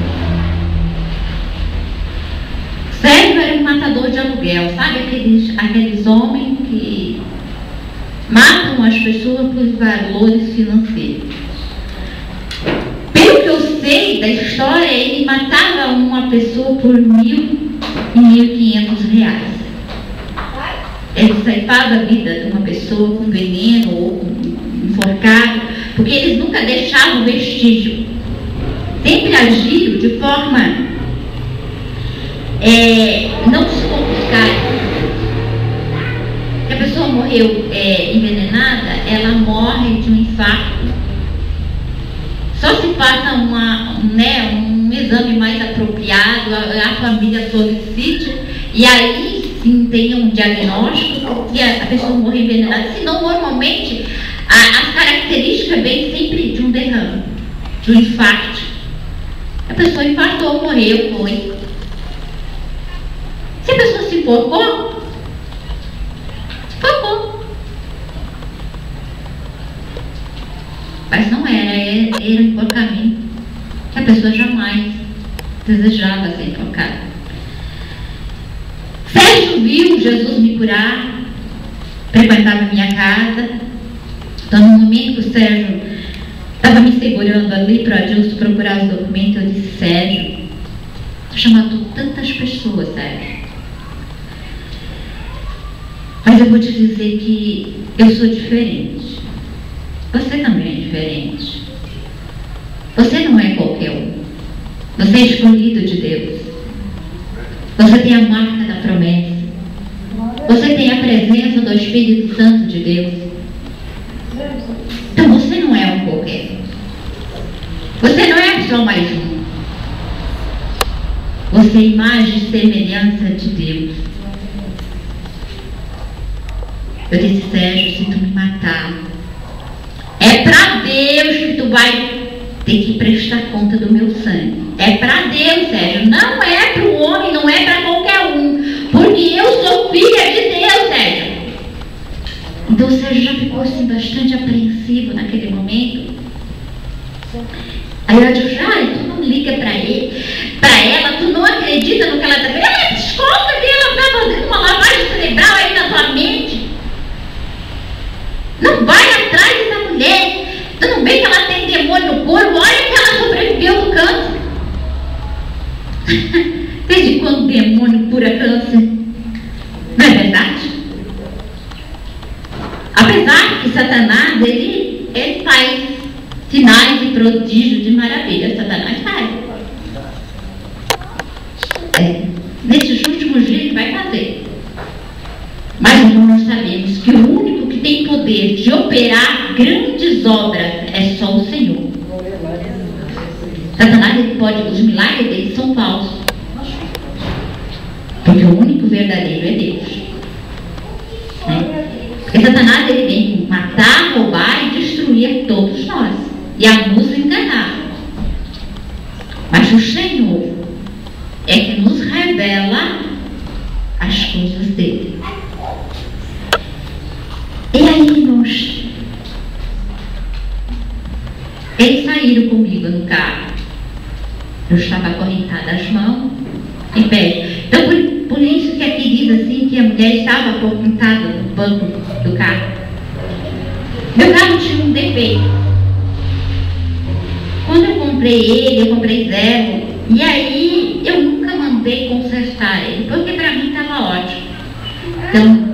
Sérgio era um matador de aluguel, sabe? Aqueles homens que matam as pessoas por valores financeiros. Pelo que eu sei da história, ele matava uma pessoa por 1.000 e 1.500 reais. Ele ceifava a vida de uma pessoa com veneno ou com enforcado, porque eles nunca deixavam vestígio. Sempre agiram de forma não se complicar. Se a pessoa morreu envenenada, ela morre de um infarto. Só se passa um um exame mais apropriado, a família solicite, e aí sim tenha um diagnóstico e a pessoa morre envenenada. Senão, normalmente, as características vêm sempre de um derrame, de um infarto. A pessoa infartou, morreu, foi. Se a pessoa se enforcou, mas não era um enforcamento que a pessoa jamais desejava ser enforcada. Sérgio viu Jesus me curar, frequentava a minha casa. Então, no momento que o Sérgio estava me segurando ali para Deus procurar os documentos, eu disse: Sérgio, já matou tantas pessoas, Sérgio, mas eu vou te dizer que eu sou diferente. Você também é diferente. Você não é qualquer um. Você é escolhido de Deus. Você tem a marca da promessa. Você tem a presença do Espírito Santo de Deus. Então você não é um qualquer. Você não é só mais um. Você é imagem e semelhança de Deus. Eu disse: Sérgio, se tu me matar, é para Deus que tu vai ter que prestar conta do meu sangue. É para Deus, Sérgio. Não é para o homem, não é para qualquer um. Porque eu sou filha de Deus, Sérgio. Então o Sérgio já ficou assim bastante apreensivo naquele momento. Aí eu disse: tu não liga para ele, para ela, tu não acredita no que ela está fazendo. Ela é psicóloga, ela está fazendo uma lavagem cerebral aí na tua mente. Não vai atrás dessa mulher. Tu não vê que ela tem demônio no corpo? Olha que ela sobreviveu do câncer. Desde quando o demônio cura câncer? Não é verdade? Apesar que Satanás, ele faz sinais e prodígios de maravilha. Satanás faz. Nesses últimos dias ele vai fazer. Mas nós sabemos que o único que tem poder de operar grandes obras é só o Senhor. Satanás, ele pode, os milagres dele são falsos. Porque o único verdadeiro é Deus. Porque Satanás, ele vem matar, roubar e destruir todos nós. E a nos enganar. Mas o Senhor é que nos revela as coisas dele. E aí, irmãos, eles saíram comigo no carro. Eu estava acorrentada às mãos, em pé. Então, por isso que aqui diz assim, que a mulher estava acorrentada no banco do carro. Meu carro tinha um defeito. Quando eu comprei ele, eu comprei zero. E aí, eu nunca mandei consertar ele, porque para mim estava ótimo. Então,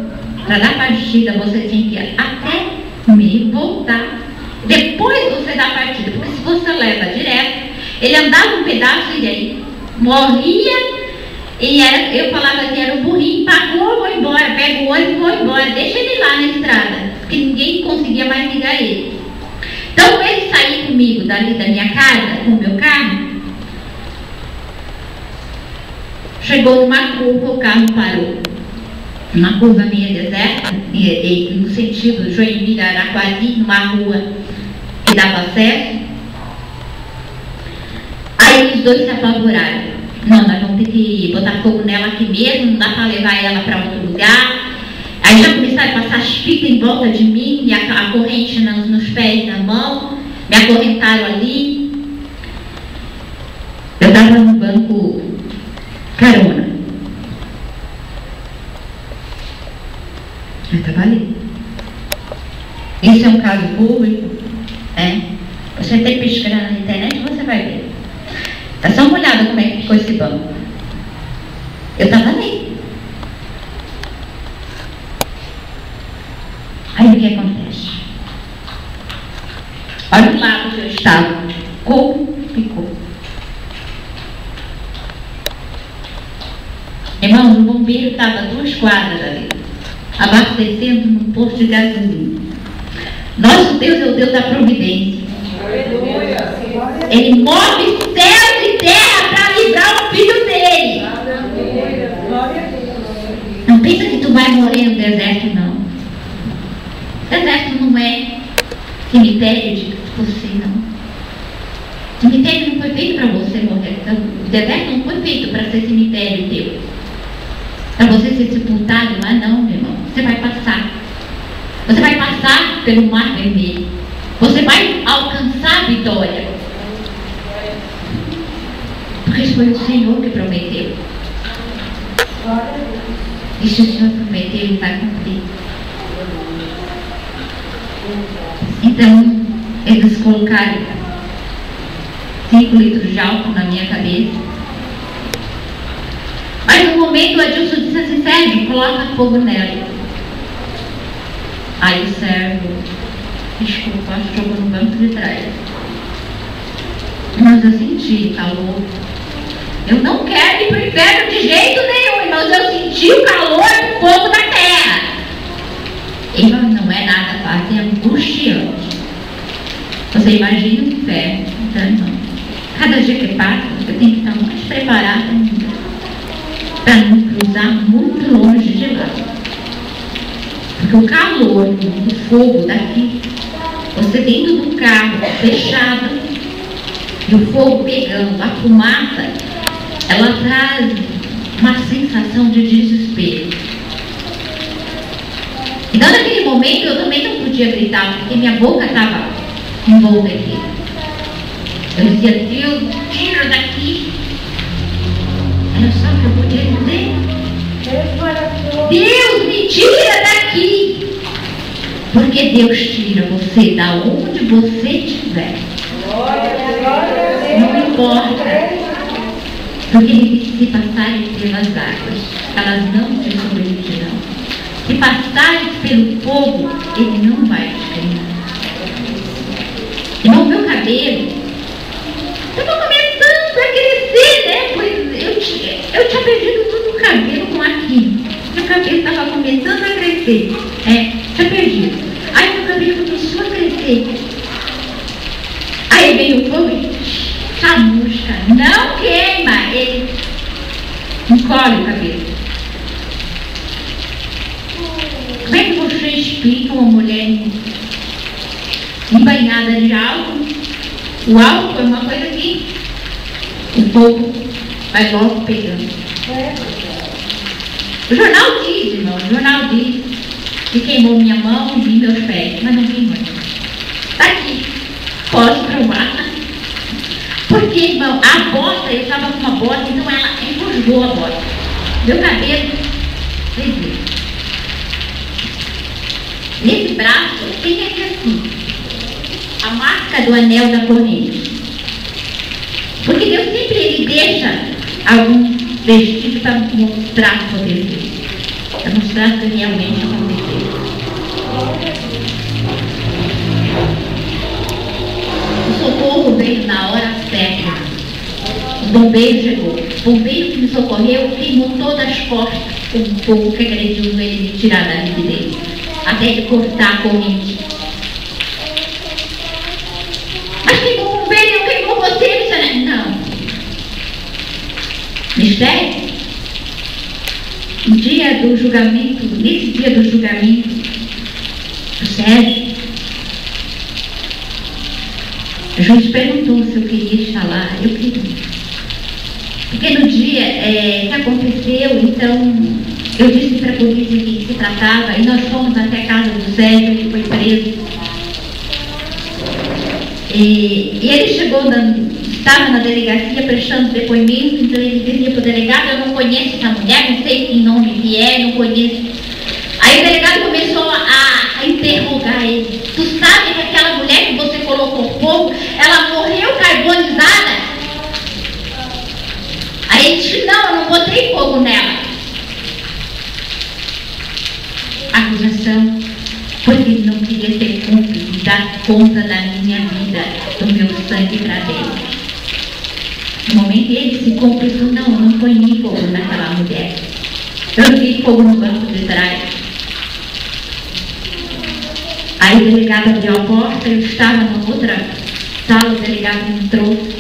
para dar partida, você tinha que ir até me voltar. Depois você dá partida, porque se você leva direto, ele andava um pedaço e aí morria. E eu falava que era o burrinho, pagou, eu vou embora, pego o ônibus e vou embora, deixa ele lá na estrada, porque ninguém conseguia mais ligar ele. Então ele saiu comigo dali da minha casa, com o meu carro, chegou numa curva, o carro parou. Uma curva meio deserta, no sentido Joinville-Araquari, numa rua que dava acesso. Aí os dois se apavoraram. Não, nós vamos ter que botar fogo nela aqui mesmo, não dá para levar ela para outro lugar. Aí já começaram a passar as fitas em volta de mim, e a corrente nos pés e na mão, me acorrentaram ali. Eu estava no banco carona. Eu estava ali. Isso é um caso público, Você tem pesquisando na internet, você vai ver. Dá só uma olhada como é que ficou esse banco. Eu estava ali. Aí o que acontece? Olha o lado que eu estava. Como ficou? Irmãos, o bombeiro estava a 2 quadras ali, abastecendo num posto de gasolina. Nosso Deus é o Deus da providência. Ele move céus e terra vai morrer no deserto, não. Deserto não é cemitério de você, não. Cemitério não foi feito para você morrer. O deserto não foi feito para ser cemitério teu. Para você ser sepultado lá, não, meu irmão. Você vai passar. Você vai passar pelo mar vermelho. Você vai alcançar a vitória. Porque isso foi o Senhor que prometeu. E se o Senhor prometeu, Ele vai cumprir. Então, eles colocaram 5 litros de álcool na minha cabeça. Mas no momento o Adilson disse assim: Sérgio, coloca fogo nela. Aí o servo, desculpa, jogou no banco de trás. Mas eu senti calor. Eu não quero ir para o inferno de jeito nenhum, irmãos. Eu senti o calor do fogo da terra. Irmão, não é nada fácil, é angustiante. Você imagina o inferno. Então, irmão, cada dia que passa, você tem que estar mais preparado ainda para não cruzar muito longe de lá. Porque o calor do fogo daqui, você dentro do carro fechado e o fogo pegando, a fumaça, ela traz uma sensação de desespero. Então naquele momento eu também não podia gritar, porque minha boca estava envolta aqui. Eu dizia: Deus, tira daqui. Era só o que eu podia dizer. Deus, me tira daqui. Porque Deus tira você da onde você estiver. Não importa. Porque Ele disse: se passares pelas águas, elas não te sobreviverão. Se passares pelo fogo, Ele não vai te queimar. Irmão, meu cabelo estava começando a crescer, né? Pois eu tinha perdido todo o cabelo com aqui. Meu cabelo estava começando a crescer. Tinha perdido. Aí meu cabelo começou a crescer. Aí veio o fogo e chamusca. Não queima. Ele encolhe o cabelo. Como é que você explica uma mulher embanhada de álcool? O álcool é uma coisa que o fogo vai logo pegando. O jornal diz, irmão, o jornal diz que queimou minha mão e meus pés, mas não queimou. Está aqui, posso provar. Porque, irmão, a bota, eu estava com uma bota, então ela enroscou a bota. Meu cabelo, vocês viram. Nesse braço tem aqui assim a marca do anel da corrente. Porque Deus sempre Ele deixa algum vestígio para mostrar o poder dele, para mostrar o que realmente aconteceu. O socorro veio na hora certa. O bombeiro chegou. O bombeiro que me socorreu queimou todas as costas com o fogo que agrediu ele de tirar da vida dele, até ele cortar a corrente. Mas queimou o bombeiro, queimou você, não. Mistério? No dia do julgamento, nesse dia do julgamento do Sérgio, o juiz perguntou se eu queria estar lá. Eu queria. Porque no dia que aconteceu, então eu disse para a polícia que se tratava, e nós fomos até a casa do Sérgio, ele foi preso. E ele chegou, estava na delegacia prestando depoimento, então ele dizia para o delegado: eu não conheço essa mulher, não sei que nome que é, não conheço. Aí o delegado começou a interrogar ele: tu sabe que aquela mulher que você colocou fogo, ela morreu carbonizada? Aí ele disse: não, eu não botei fogo nela. Acusação, porque ele não queria ser cúmplice, dar conta da minha vida, do meu sangue para Deus. No momento ele se confessou: não, eu não ponhi fogo naquela mulher, eu não vi fogo no banco de trás. Aí o delegado abriu a porta, eu estava na outra sala, o delegado me trouxe,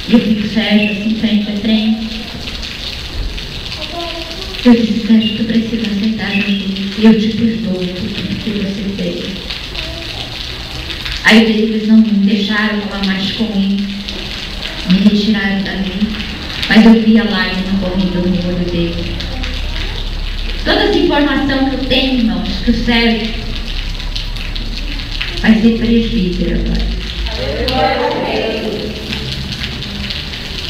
e eu vi o Sérgio assim, frente a frente. Eu disse: Sérgio, tu precisa aceitar e eu te perdoo por tudo que você fez. Aí eles não me deixaram falar mais com ele, me retiraram dali, mas eu via lágrimas correndo no olho dele. Toda essa informação que eu tenho, irmãos, que o Sérgio vai ser presbítero agora.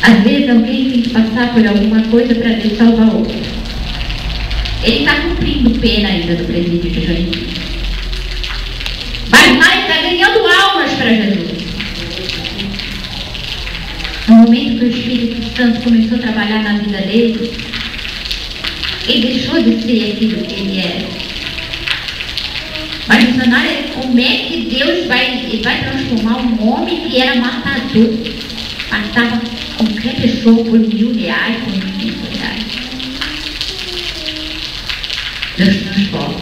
Às vezes alguém tem que passar por alguma coisa para Deus salvar outro. Ele está cumprindo pena ainda do presídio de Joinville. Mas mais está ganhando almas para Jesus. No momento que o Espírito Santo começou a trabalhar na vida dele, ele deixou de ser aquilo que ele era. Mas missionário, como é que Deus vai transformar um homem que era matador, matava qualquer pessoa por R$1.000, por R$1.500? Deus transforma.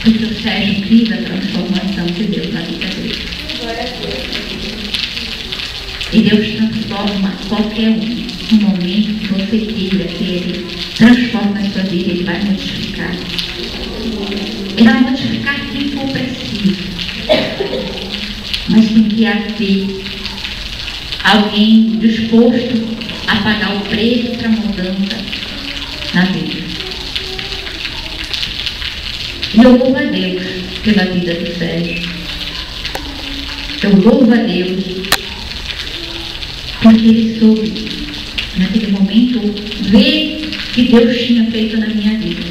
Porque o Sérgio cria a transformação de Deus na vida dele. E Deus transforma qualquer um. No momento que você queira que Ele transforme a sua vida, Ele vai modificar. Ele vai modificar quem for preciso. Mas tem que haver alguém disposto a pagar o preço para a mudança na vida. E eu louvo a Deus pela vida do Sérgio. Eu louvo a Deus porque ele soube, naquele momento, ver que Deus tinha feito na minha vida.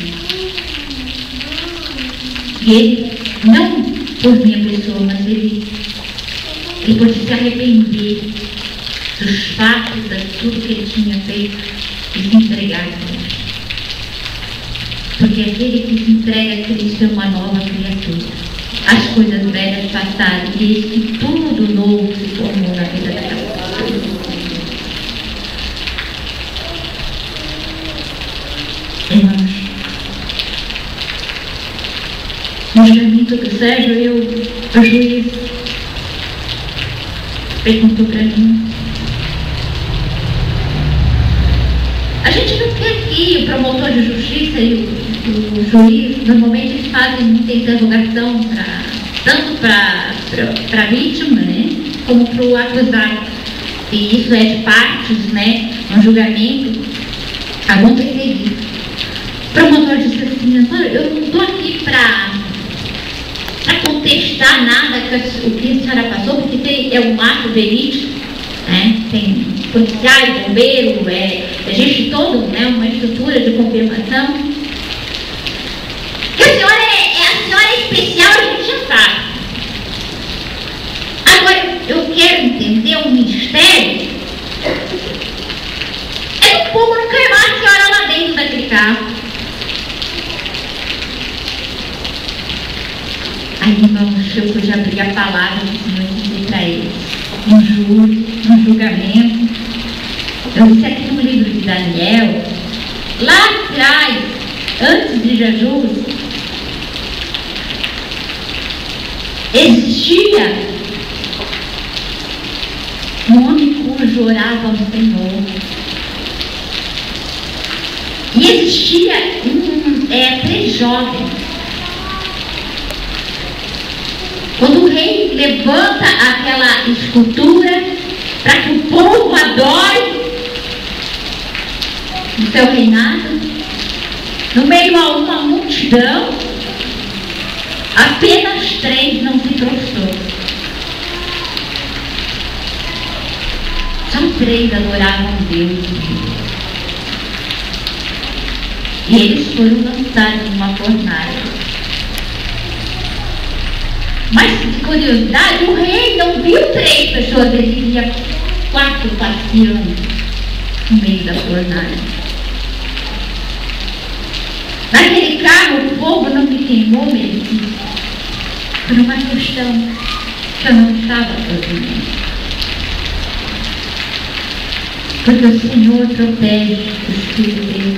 E ele, não por minha pessoa, mas ele pôde se arrepender dos fatos, de tudo que ele tinha feito e se entregar a Deus. Porque aquele que se entrega a Cristo é uma nova criatura. As coisas velhas passaram e eis que tudo novo se formou na vida daquela pessoa. Irmãos, no julgamento do Sérgio, o juiz perguntou para mim. A gente não quer que o promotor de justiça e o juiz, normalmente eles fazem muita interrogação tanto para a vítima, né, como para o acusado. E isso é de partes, né, no julgamento acontecer isso. O promotor disse assim: eu não estou aqui para contestar nada o que a senhora passou, porque é um ato verídico, né? Tem policiais, bombeiro, existe toda, né, uma estrutura de confirmação. Que a senhora é especial, a gente já sabe. Agora, eu quero entender o ministério. É que o povo não quer mais a senhora lá dentro daquele carro. Aí, irmãos, eu pude abrir a palavra do Senhor e dizer para eles, no julgamento. Eu disse aqui no livro de Daniel, lá atrás, antes de Jesus, existia um homem cujo orava ao Senhor. E existia três jovens. Quando o rei levanta aquela escultura para que o povo adore no seu reinado, no meio a uma multidão, apenas 3 não se prostrou. Só 3 adoravam Deus. E eles foram lançados numa fornalha. Mas, de curiosidade, o rei não viu 3 pessoas, ele via 4 passeando no meio da fornalha. Naquele carro, o fogo não me queimou, mesmo, por uma questão que eu não estava sozinha. Porque o Senhor protege os filhos dele.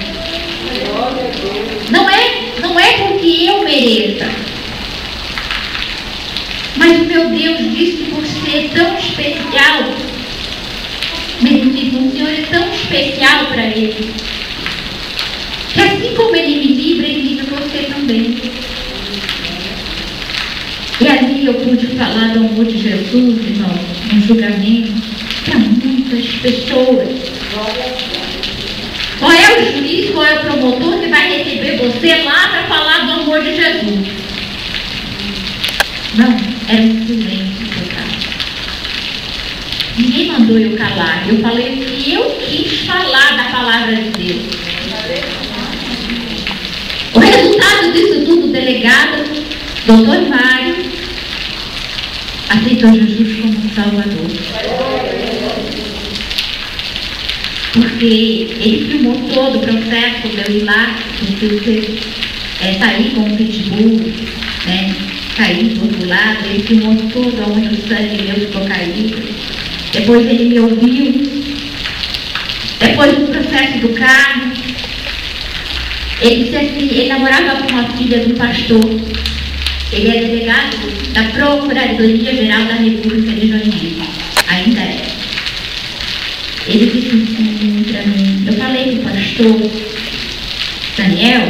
Não é porque eu mereça. Mas o meu Deus disse que por ser tão especial, mesmo que o Senhor é tão especial para ele, que assim como Ele me livra, Ele livra você também. E ali eu pude falar do amor de Jesus, irmão, no julgamento, para muitas pessoas. Qual é o juiz, qual é o promotor que vai receber você lá para falar do amor de Jesus? Não, era um silêncio total. Ninguém mandou eu calar. Eu falei o que eu quis falar da palavra de Deus. O resultado disso tudo, o delegado, Dr. Mário, aceitou Jesus como Salvador. Porque ele filmou todo o processo de eu ir lá, porque você sair com o pitbull, né? Cair do outro lado, ele filmou tudo onde o sangue meu ficou caído. Depois ele me ouviu. Depois do processo do carro, ele disse assim, ele namorava com uma filha do pastor. Ele é delegado da Procuradoria-Geral da República de Joinville. Ainda é. Ele disse assim para mim, eu falei para o pastor Daniel,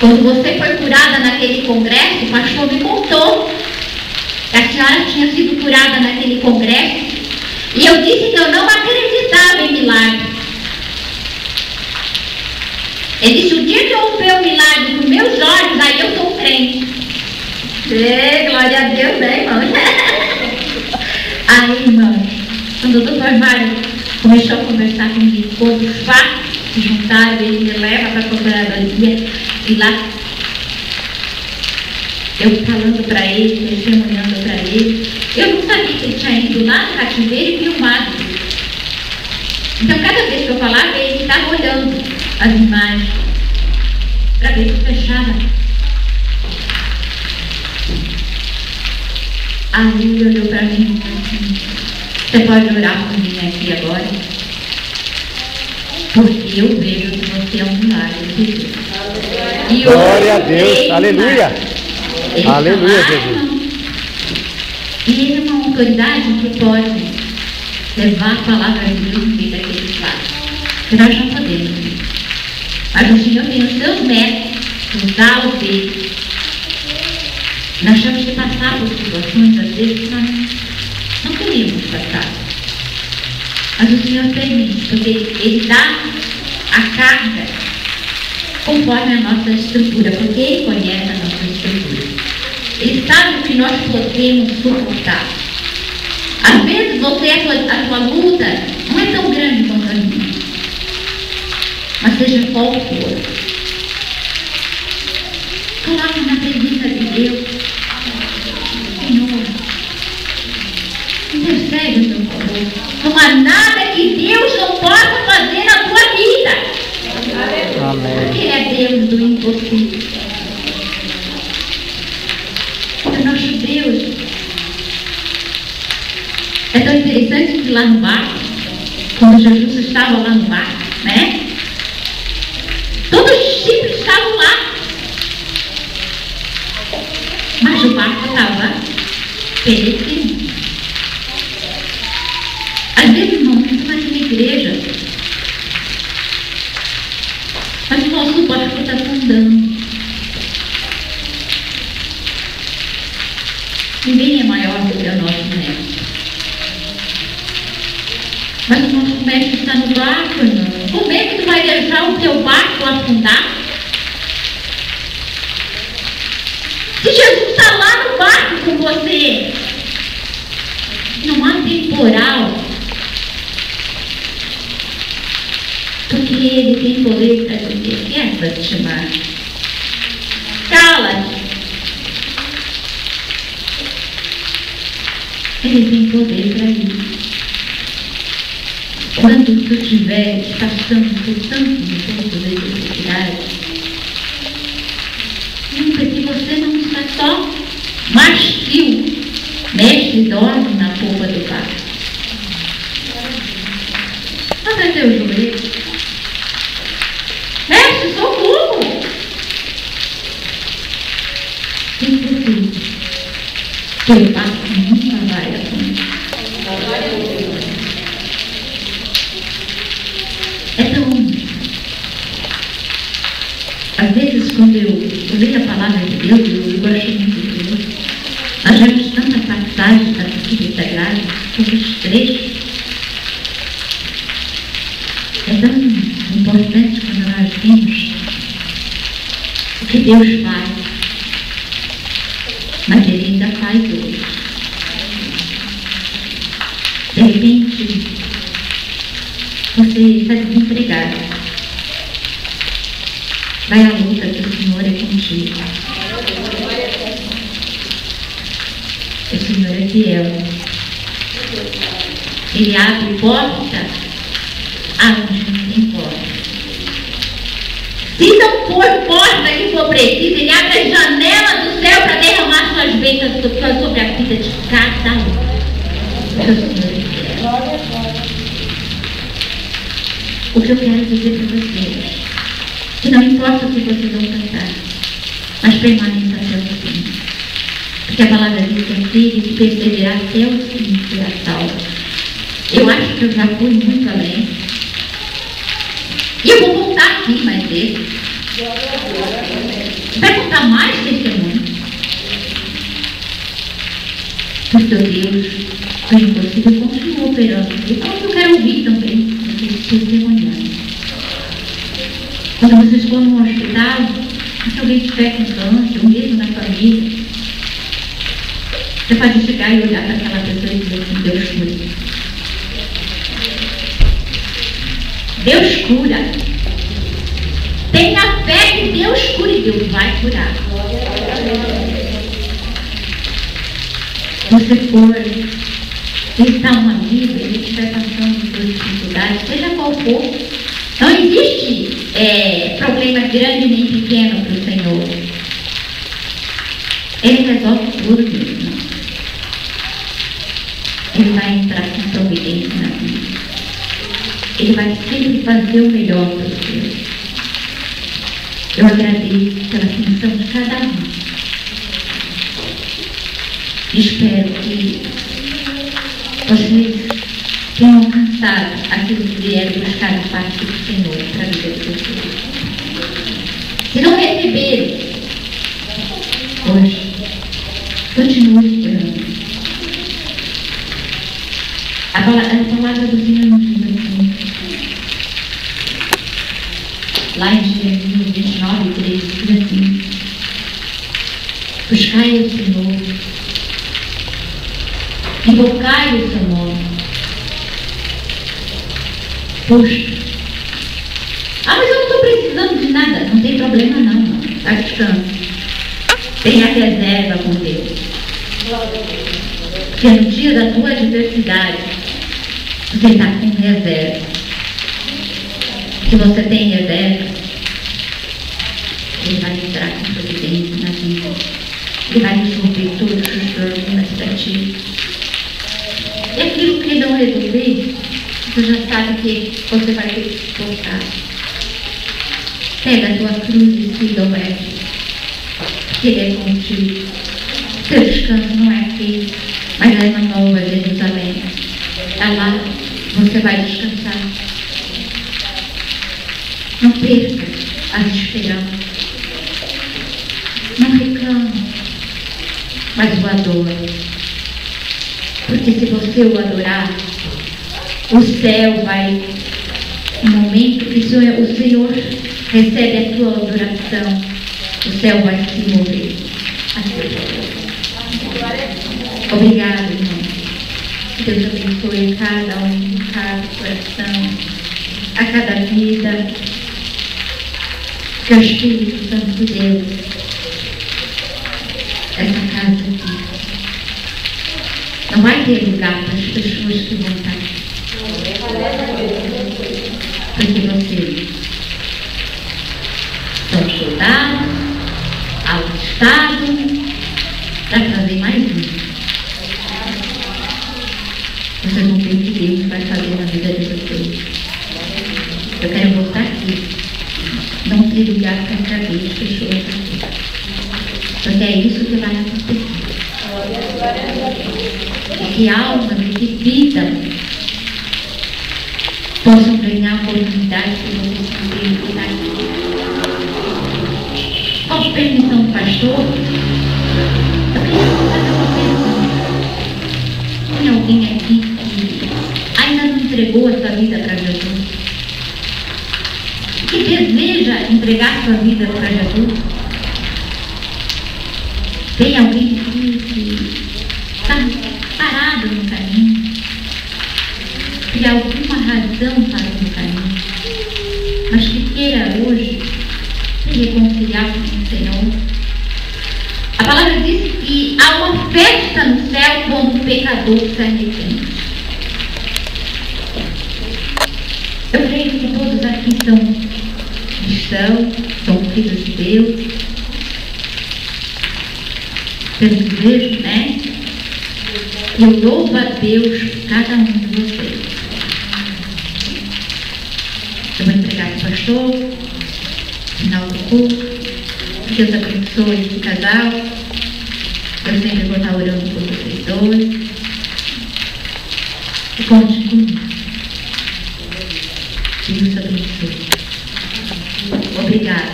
quando você foi curada naquele congresso, o pastor me contou que a senhora tinha sido curada naquele congresso, e eu disse que eu não acreditava em milagre. Ele disse, o dia que eu ver o milagre com meus olhos, aí eu sou crente. Glória a Deus, né, irmão? Aí, irmão, quando o doutor Mário começou a conversar comigo, todos os fatos se juntaram, ele me leva para a procuradoria, e lá, eu falando para ele, testemunhando para ele, eu não sabia que ele tinha ido lá no cativeiro e filmado. Então, cada vez que eu falava, ele estava olhando as imagens para ver se fechava. Aí ele olhou para mim e disse assim, você pode orar por mim aqui agora? Porque eu vejo que você é um milagre de Deus. E glória a Deus, aleluia. Aleluia, Jesus. E ele é uma autoridade que pode levar a palavra de Deus no meio daqueles fatos. Que nós não podemos. Mas o Senhor tem os seus métodos, nos dá o dele. Nós temos que passar por situações, às vezes, que nós não queríamos passar. Mas o Senhor permite, porque Ele dá a carga conforme a nossa estrutura, porque Ele conhece a nossa estrutura. Ele sabe o que nós podemos suportar. Às vezes a tua luta não é tão grande quanto a minha. Mas seja qual for, coloque na presença de Deus. Senhor, intercede o meu favor. Não há nada que Deus não possa fazer na tua vida. Amém. Porque Ele é Deus do impossível. O nosso Deus é tão interessante que lá no barco, quando Jesus estava lá no barco, né? Todos os discípulos estavam lá. Mas o barco estava perecendo. Às vezes, irmão, isso vai na igreja. Mas o nosso barco está afundando. Ninguém é maior do que o nosso mestre. Mas o nosso mestre está no barco, irmão. Como é que tu vai deixar o teu barco afundar? Se Jesus está lá no barco com você, não há temporal, porque Ele tem poder para dizer, quieta te chamar. Cala-te. Ele tem poder para isso. Quando tu estiveres passando por tantos momentos de necessidade, lembra que você não está só, mas que o mestre dorme na polpa do barco. Abra teu joelho. Mestre, socorro! Tem poder. Teu barco nunca vai afundar. É tão ler a palavra de Deus, eu gosto muito de Deus. Nós vemos tantas passagens da Bíblia Sagrada, tantos trechos. É tão importante quando nós vemos o que Deus faz, mas Ele ainda faz hoje. De repente, você está desempregado. Vai à luta que o Senhor é contigo. O Senhor é fiel. Ele abre porta aonde não tem porta. Se não for porta que for preciso, Ele abre a janela do céu para derramar suas bênçãos sobre a vida de cada um. Porque o Senhor é fiel. O que eu quero dizer para vocês, que não importa o que vocês vão passar, mas permaneça até o fim. Porque a palavra diz que aquele que perseverar até o fim será salvo. Eu acho que eu já fui muito além. E eu vou voltar aqui mais vezes. Vai contar mais testemunho. Porque o Deus do impossível continua operando. E como eu quero ouvir também, vocês testemunhando. Quando vocês for no hospital, se alguém estiver com câncer, ou mesmo na família, você pode chegar e olhar para aquela pessoa e dizer assim: Deus cura. Deus cura. Tenha fé que Deus cura e Deus vai curar. Você for visitar um amigo e ele estiver passando por dificuldades, seja qual for, não existe problema grande nem pequeno para o Senhor. Ele resolve tudo mesmo. Ele vai entrar com providência na vida. Ele vai sempre fazer o melhor para você. Eu agradeço pela atenção de cada um. Espero que vocês tenham alcançado aquilo que vieram buscar a parte do Senhor para a vida de vocês. Se não receberam, hoje, continue esperando. A palavra do Senhor nos diz assim, lá em Jeremias 29:3, diz assim: buscai o Senhor, invocai o seu nome, busca. Ah, mas eu não estou precisando de nada. Não tem problema não, está buscando. Tenha reserva com Deus, porque no dia da tua adversidade você está com reserva. Se você tem reserva, Ele vai entrar com providência na vida. Ele vai resolver todos os problemas para ti. E aquilo que Ele não resolver, você já sabe que você vai ter que suportar. Pega a tua cruz e siga o Mestre, porque Ele é contigo. Seu descanso não é aqui, mas é na Nova Jerusalém. É lá você vai descansar. Não perca as esperanças. Não reclame, mas o adore. Porque se você o adorar, o céu vai, no momento que o Senhor recebe a tua adoração, o céu vai se mover a seu favor. Obrigado, irmão. Que Deus abençoe cada um, cada coração, a cada vida. Que o Espírito Santo de Deus, essa casa aqui, não vai ter lugar para as pessoas que vão estar aqui. Porque vocês são soldados, alistados para trazer mais um. Vocês vão ver o que Deus vai fazer na vida de vocês. Eu quero voltar aqui. Não ter lugar para trazer as pessoas aqui. Porque é isso que vai acontecer. E que almas e que vida possam ganhar a oportunidade que vocês têm que estar aqui. com permissão do pastor, eu queria fazer uma pergunta. Tem alguém aqui que ainda não entregou a sua vida para Jesus? Que deseja entregar a sua vida para Jesus? Tem alguém aqui que está parado no caminho? Por alguma razão parou no caminho, mas que queira hoje se reconciliar com o Senhor? A palavra diz que há uma festa no céu quando o pecador se arrepende. Eu creio que todos aqui são cristãos, são filhos de Deus. Pelo que vejo, né? Eu louvo a Deus por cada um de vocês. Eu vou entregar para o pastor, no final do culto. Deus abençoe esse casal. Eu sempre vou estar orando por vocês dois. E conte comigo. Deus abençoe. Obrigada.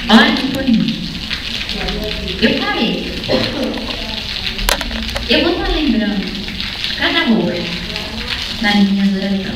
Ore por mim. Eu parei. Eu vou estar lembrando cada rosto nas minhas orações.